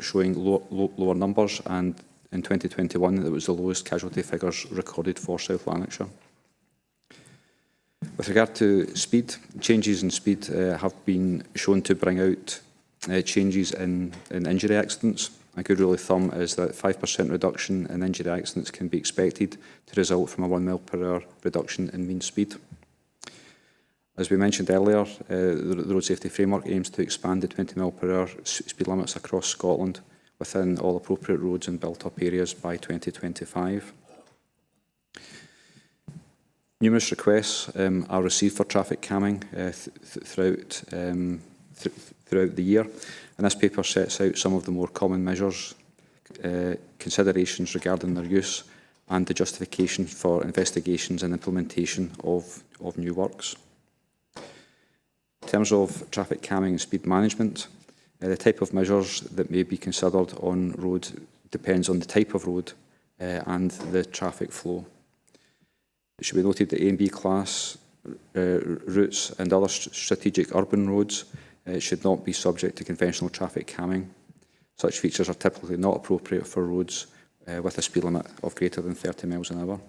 showing lower numbers, and in 2021 it was the lowest casualty figures recorded for South Lanarkshire. With regard to speed, changes in speed have been shown to bring out changes in injury accidents. A good rule of thumb is that 5% reduction in injury accidents can be expected to result from a 1 mile per hour reduction in mean speed. As we mentioned earlier, the Road Safety Framework aims to expand the 20 mile per hour speed limits across Scotland within all appropriate roads and built-up areas by 2025. Numerous requests are received for traffic calming throughout the year, and this paper sets out some of the more common measures, considerations regarding their use, and the justification for investigations and implementation of new works. In terms of traffic calming and speed management, the type of measures that may be considered on road depends on the type of road and the traffic flow. It should be noted that A and B class routes and other strategic urban roads should not be subject to conventional traffic calming. Such features are typically not appropriate for roads with a speed limit of greater than 30 miles an hour.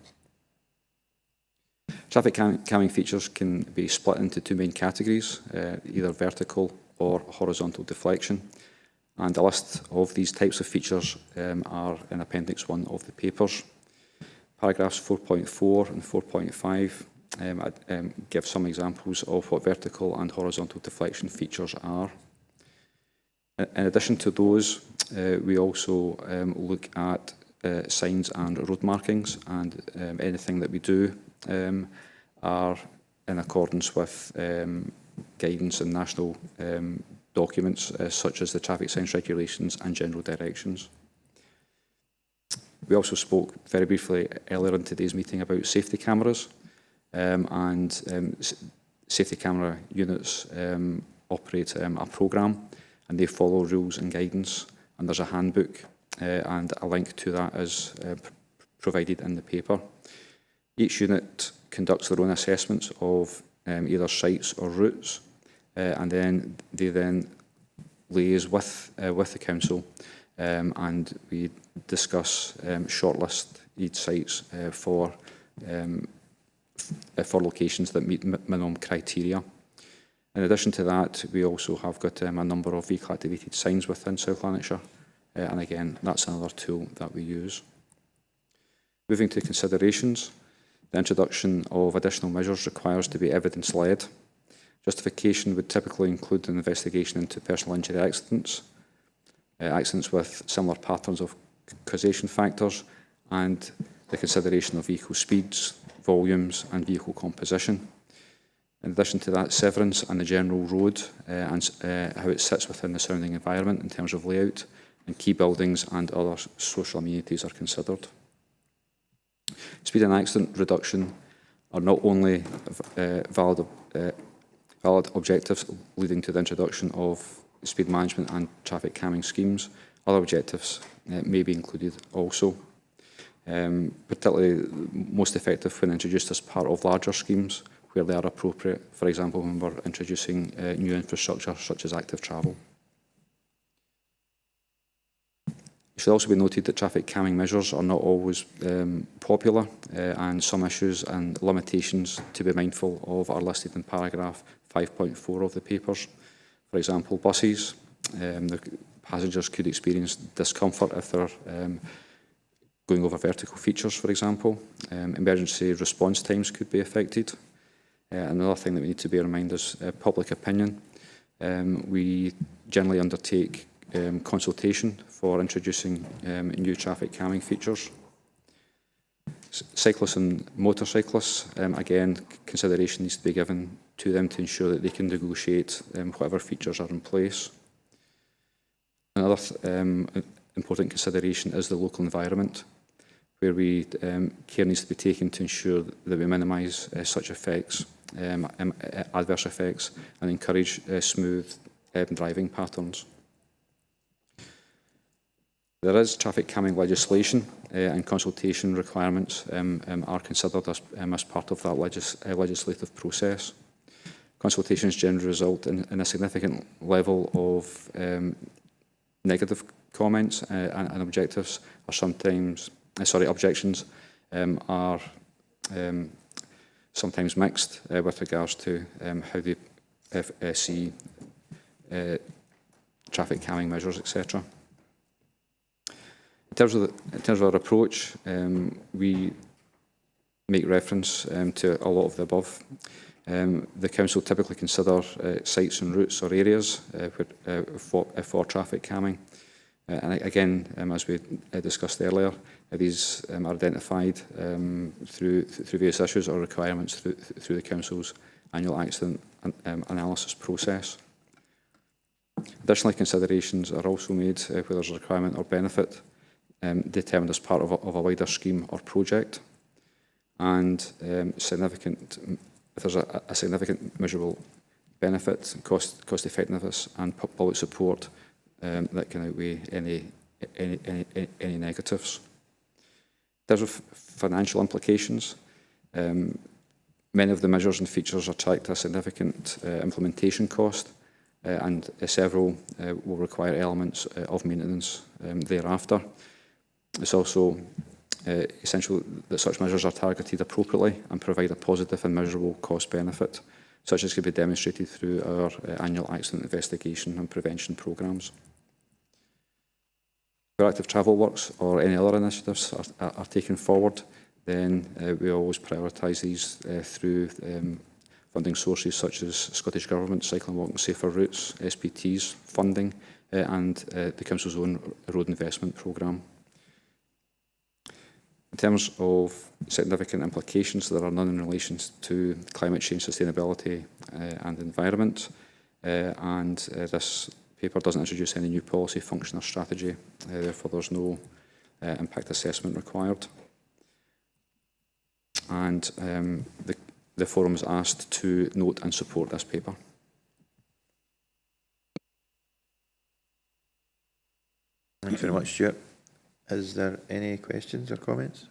Traffic calming features can be split into two main categories, either vertical or horizontal deflection. And a list of these types of features are in Appendix 1 of the papers. Paragraphs 4.4 and 4.5 give some examples of what vertical and horizontal deflection features are. In addition to those, we also look at signs and road markings, and anything that we do are in accordance with guidance and national documents such as the traffic signs regulations and general directions. We also spoke very briefly earlier in today's meeting about safety cameras, and safety camera units operate a programme, and they follow rules and guidance, and there's a handbook and a link to that is provided in the paper. Each unit conducts their own assessments of either sites or routes, and then they liaise with the council, and we discuss shortlist each sites for locations that meet minimum criteria. In addition to that, we also have got a number of vehicle activated signs within South Lanarkshire, and again, that's another tool that we use. Moving to considerations, the introduction of additional measures requires to be evidence-led. Justification would typically include an investigation into personal injury accidents, accidents with similar patterns of causation factors, and the consideration of vehicle speeds, volumes and vehicle composition. In addition to that, severance and the general road and how it sits within the surrounding environment in terms of layout, and key buildings and other social amenities are considered. Speed and accident reduction are not only valid objectives leading to the introduction of speed management and traffic calming schemes, other objectives may be included also. Particularly most effective when introduced as part of larger schemes where they are appropriate, for example when we're introducing new infrastructure such as active travel. It should also be noted that traffic calming measures are not always popular, and some issues and limitations to be mindful of are listed in paragraph 5.4 of the papers. For example, buses, the passengers could experience discomfort if they're going over vertical features, for example. Emergency response times could be affected. Another thing that we need to bear in mind is public opinion. We generally undertake consultation for introducing new traffic calming features. Cyclists and motorcyclists, again, consideration needs to be given to them to ensure that they can negotiate whatever features are in place. Another important consideration is the local environment, where care needs to be taken to ensure that we minimise such effects, adverse effects, and encourage smooth driving patterns. There is traffic calming legislation and consultation requirements are considered as part of that legislative process. Consultations generally result in a significant level of negative comments and objectives are sometimes, objections are sometimes mixed with regards to how they see traffic calming measures, etc. In terms of our approach, we make reference to a lot of the above. The Council typically consider sites and routes or areas for traffic calming. And again, as we discussed earlier, these are identified through various issues or requirements through the Council's annual accident analysis process. Additionally, considerations are also made where there's a requirement or benefit determined as part of a wider scheme or project, and if there's a significant measurable benefit, cost effectiveness and public support that can outweigh any negatives. In terms of financial implications, many of the measures and features attract a significant implementation cost, and several will require elements of maintenance thereafter. It's also essential that such measures are targeted appropriately and provide a positive and measurable cost benefit, such as can be demonstrated through our annual accident investigation and prevention programmes. If active travel works or any other initiatives are taken forward, then we always prioritise these through funding sources such as Scottish Government, Cycling, Walking, Safer Routes, SPT's funding, and the Council's own road investment programme. In terms of significant implications, there are none in relation to climate change, sustainability and environment, and this paper doesn't introduce any new policy, function or strategy, therefore there's no impact assessment required. And the forum is asked to note and support this paper. Thanks very much, Stuart. Is there any questions or comments?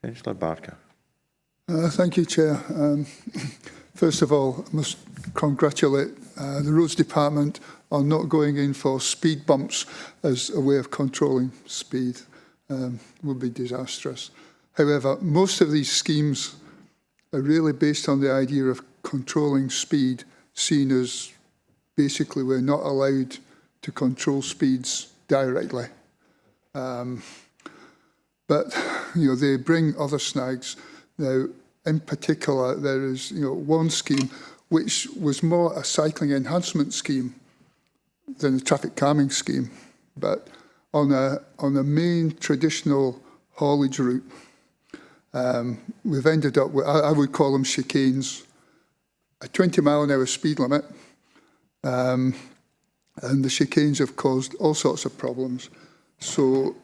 Councillor Barker. Thank you, Chair. First of all, I must congratulate the Roads Department on not going in for speed bumps as a way of controlling speed. Would be disastrous. However, most of these schemes are really based on the idea of controlling speed, seen as basically we're not allowed to control speeds directly. But, they bring other snags. Now, in particular, there is, one scheme which was more a cycling enhancement scheme than a traffic calming scheme. But on a main traditional haulage route, we've ended up with, I would call them chicanes, a 20-mile-an-hour speed limit, and the chicanes have caused all sorts of problems. So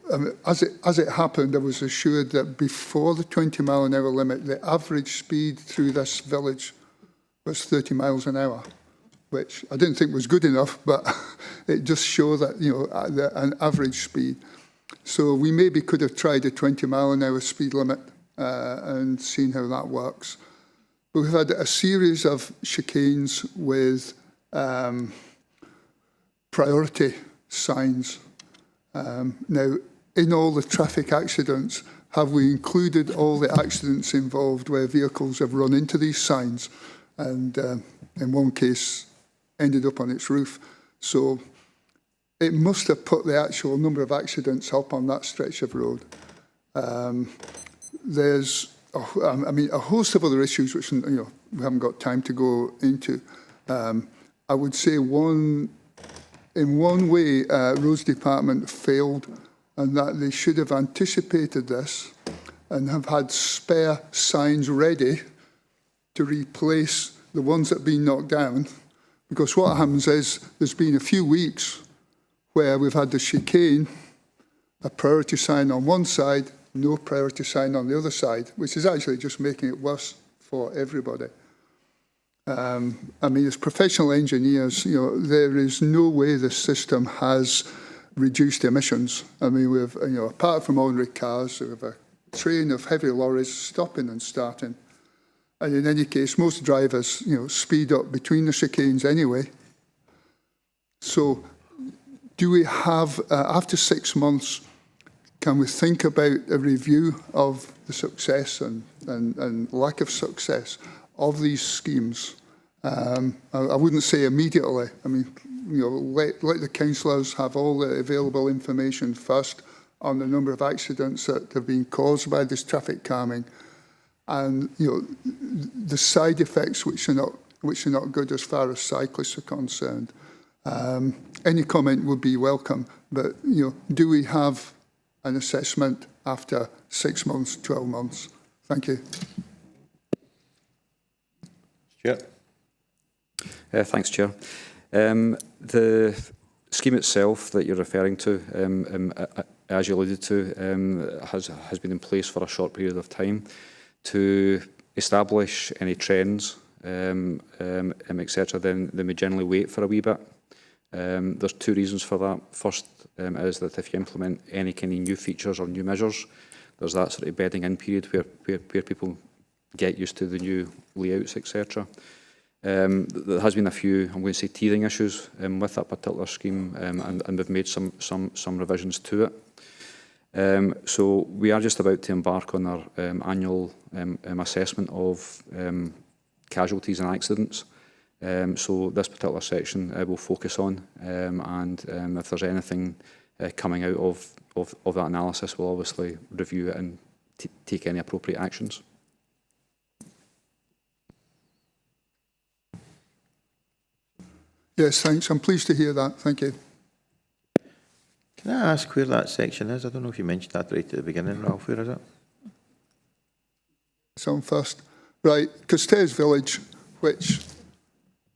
as it happened, I was assured that before the 20 mile an hour limit, the average speed through this village was 30 miles an hour, which I didn't think was good enough, but it just showed that, an average speed. So we maybe could have tried a 20 mile an hour speed limit and seen how that works. But we've had a series of chicanes with priority signs. Now, in all the traffic accidents, have we included all the accidents involved where vehicles have run into these signs and in one case ended up on its roof? So it must have put the actual number of accidents up on that stretch of road. There's, a host of other issues which we haven't got time to go into. I would say in one way, Roads Department failed, and that they should have anticipated this and have had spare signs ready to replace the ones that have been knocked down. Because what happens is there's been a few weeks where we've had the chicane, a priority sign on one side, no priority sign on the other side, which is actually just making it worse for everybody. As professional engineers, there is no way this system has reduced emissions. We've, apart from ordinary cars, we have a train of heavy lorries stopping and starting. And in any case, most drivers, speed up between the chicanes anyway. So do we have, after 6 months, can we think about a review of the success and lack of success of these schemes? I wouldn't say immediately. Let the councillors have all the available information first on the number of accidents that have been caused by this traffic calming, and the side effects which are not good as far as cyclists are concerned. Any comment would be welcome, but do we have an assessment after 6 months, 12 months? Thank you. Stuart. Thanks, Chair. The scheme itself that you're referring to, as you alluded to, has been in place for a short period of time to establish any trends, etc. Then we generally wait for a wee bit. There's two reasons for that. First is that if you implement any kind of new features or new measures, there's that sort of bedding in period where people get used to the new layouts, etc. There has been a few, I'm going to say, teething issues with that particular scheme, and we've made some revisions to it. So we are just about to embark on our annual assessment of casualties and accidents. So this particular section will focus on, and if there's anything coming out of that analysis, we'll obviously review it and take any appropriate actions. Yes, thanks. I'm pleased to hear that. Thank you. Can I ask where that section is? I don't know if you mentioned that right at the beginning, Ralph. Where is it? So first, right, Costairs Village, which,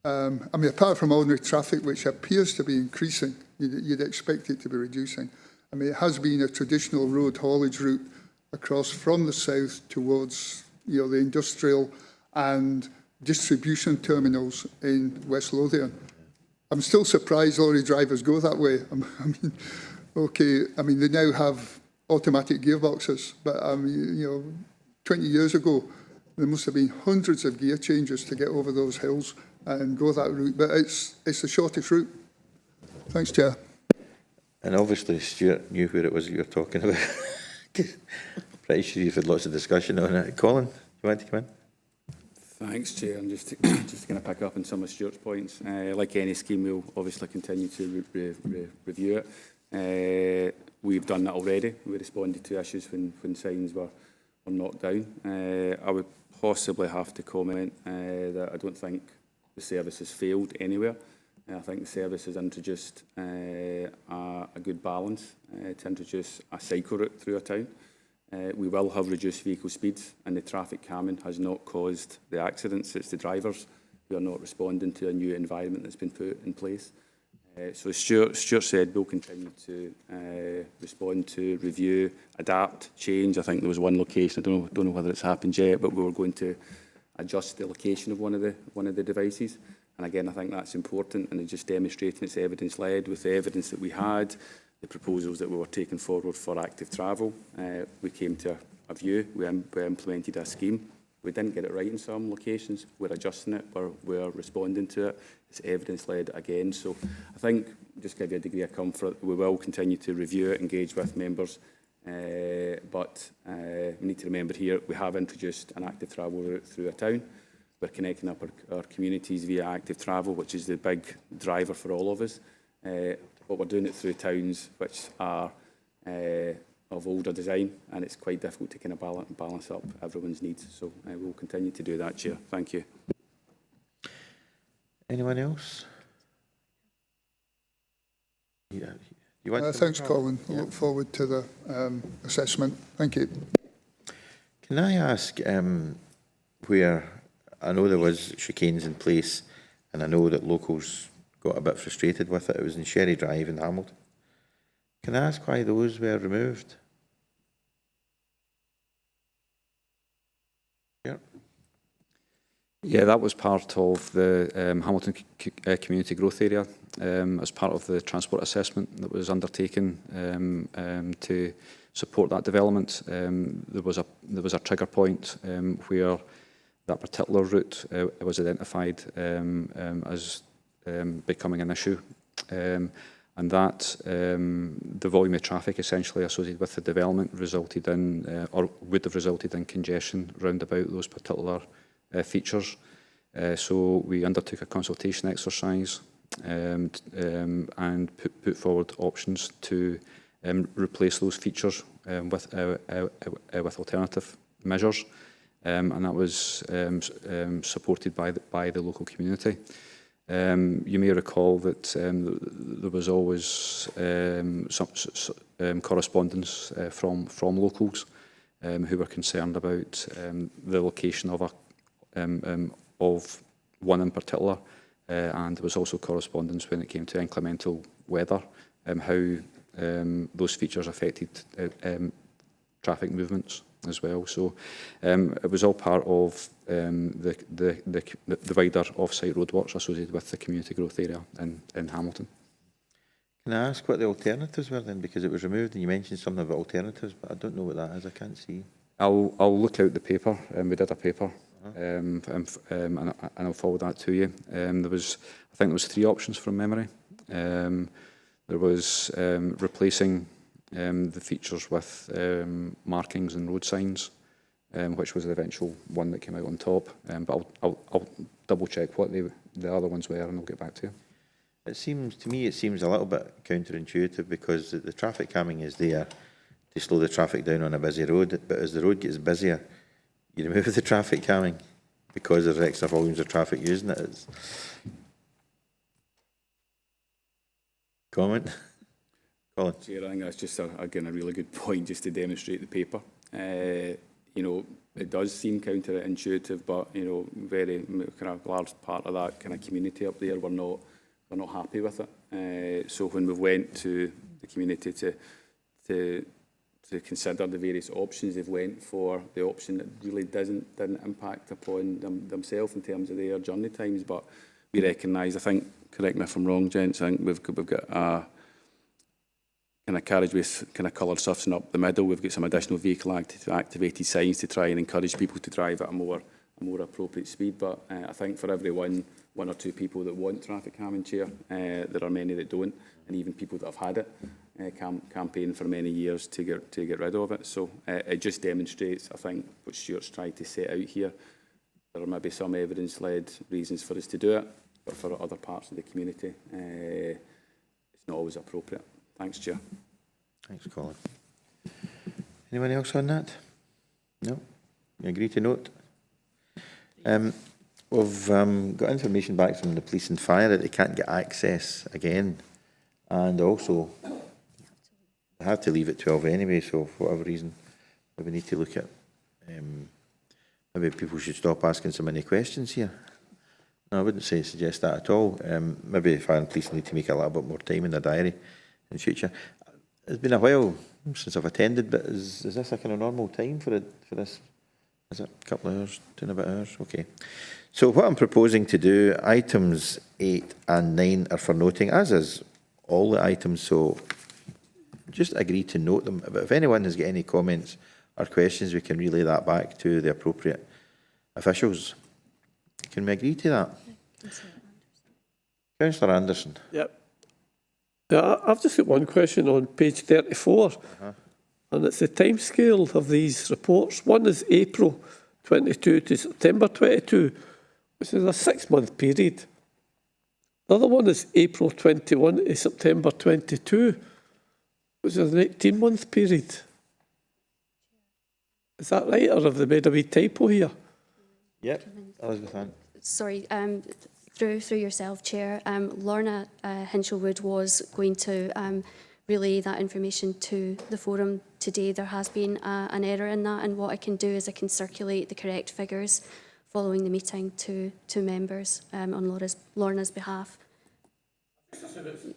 apart from ordinary traffic, which appears to be increasing, you'd expect it to be reducing. It has been a traditional road haulage route across from the south towards, the industrial and distribution terminals in West Lothian. I'm still surprised lorry drivers go that way. They now have automatic gearboxes, but 20 years ago, there must have been hundreds of gear changes to get over those hills and go that route, but it's the shortest route. Thanks, Chair. And obviously Stuart knew where it was that you were talking about. Pretty sure you've had lots of discussion on it. Colin, do you want to come in? Thanks, Chair. I'm just going to pick up on some of Stuart's points. Like any scheme, we'll obviously continue to review it. We've done that already. We responded to issues when signs were knocked down. I would possibly have to comment that I don't think the service has failed anywhere. I think the service has introduced a good balance to introduce a cycle route through a town. We will have reduced vehicle speeds, and the traffic calming has not caused the accidents. It's the drivers who are not responding to a new environment that's been put in place. So as Stuart said, we'll continue to respond to, review, adapt, change. I think there was one location, I don't know whether it's happened yet, but we were going to adjust the location of one of the devices. And again, I think that's important, and it's just demonstrating it's evidence-led. With the evidence that we had, the proposals that we were taking forward for active travel, we came to a view, we implemented a scheme. We didn't get it right in some locations. We're adjusting it, we're responding to it. It's evidence-led again. So I think, just give you a degree of comfort, we will continue to review it, engage with members. But we need to remember here, we have introduced an active travel route through a town. We're connecting up our communities via active travel, which is the big driver for all of us. But we're doing it through towns which are of older design, and it's quite difficult to kind of balance up everyone's needs. So we'll continue to do that, Chair. Thank you. Anyone else? Yeah. You want to- Thanks, Colin. I look forward to the assessment. Thank you. Can I ask where, I know there was chicanes in place, and I know that locals got a bit frustrated with it. It was in Sherry Drive in Hamilton. Can I ask why those were removed? Yeah. Yeah, that was part of the Hamilton Community Growth Area as part of the transport assessment that was undertaken to support that development. There was a trigger point where that particular route was identified as becoming an issue. And that, the volume of traffic essentially associated with the development resulted in, or would have resulted in congestion round about those particular features. So we undertook a consultation exercise and put forward options to replace those features with alternative measures. And that was supported by the local community. You may recall that there was always some correspondence from locals who were concerned about the location of one in particular, and there was also correspondence when it came to inclemental weather, how those features affected traffic movements as well. So it was all part of the wider off-site roadworks associated with the community growth area in Hamilton. Can I ask what the alternatives were then? Because it was removed and you mentioned something about alternatives, but I don't know what that is. I can't see. I'll look out the paper. We did a paper, and I'll forward that to you. I think there was 3 options from memory. There was replacing the features with markings and road signs, which was the eventual one that came out on top. But I'll double check what the other ones were, and I'll get back to you. It seems, to me, it seems a little bit counterintuitive, because the traffic calming is there to slow the traffic down on a busy road, but as the road gets busier, you remove the traffic calming because there's extra volumes of traffic using it. It's... Comment? Colin? Chair, I think that's just, again, a really good point just to demonstrate the paper. You know, it does seem counterintuitive, but, you know, very kind of large part of that kind of community up there, we're not happy with it. So when we went to the community to consider the various options, they've went for the option that really didn't impact upon themselves in terms of their journey times. But we recognise, I think, correct me if I'm wrong, gents, I think we've got a kind of carriageways kind of coloured surfacing up the middle. We've got some additional vehicle activated signs to try and encourage people to drive at a more appropriate speed. But I think for every one or two people that want traffic calming, Chair, there are many that don't, and even people that have had it campaign for many years to get rid of it. So it just demonstrates, I think, what Stuart's tried to set out here. There may be some evidence-led reasons for us to do it, but for other parts of the community, it's not always appropriate. Thanks, Chair. Thanks, Colin. Anyone else on that? No? You agree to note? We've got information back from the police and fire that they can't get access again, and also they have to leave at 12 anyway, so for whatever reason we need to look at maybe people should stop asking so many questions here. No, I wouldn't say suggest that at all. Maybe fire and police need to make a little bit more time in their diary in future. It's been a while since I've attended, but is this a kind of normal time for this? Is it a couple of hours, 2 and a bit hours? Okay. So what I'm proposing to do, items 8 and 9 are for noting, as is all the items, so just agree to note them. But if anyone has got any comments or questions, we can relay that back to the appropriate officials. Can we agree to that? Councillor Anderson. Yep. Yeah, I've just got one question on page 34, and it's the timescale of these reports. One is April 22 to September 22, which is a 6-month period. The other one is April 21 to September 22, which is an 18-month period. Is that right, or have they made a wee typo here? Yep, Elizabeth Ann. Sorry, through yourself, Chair, Lorna Hinshelwood was going to relay that information to the forum today. There has been an error in that, and what I can do is I can circulate the correct figures following the meeting to members on Lorna's behalf.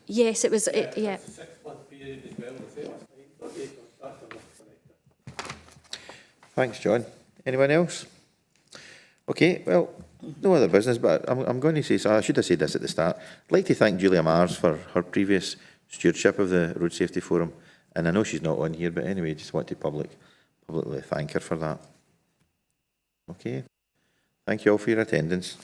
Yes, it was. Yeah. Thanks, John. Anyone else? Okay, well, no other business, but I'm going to say, so I should have said this at the start. I'd like to thank Julia Mars for her previous stewardship of the Road Safety Forum, and I know she's not on here, but anyway, just want to publicly thank her for that. Okay, thank you all for your attendance.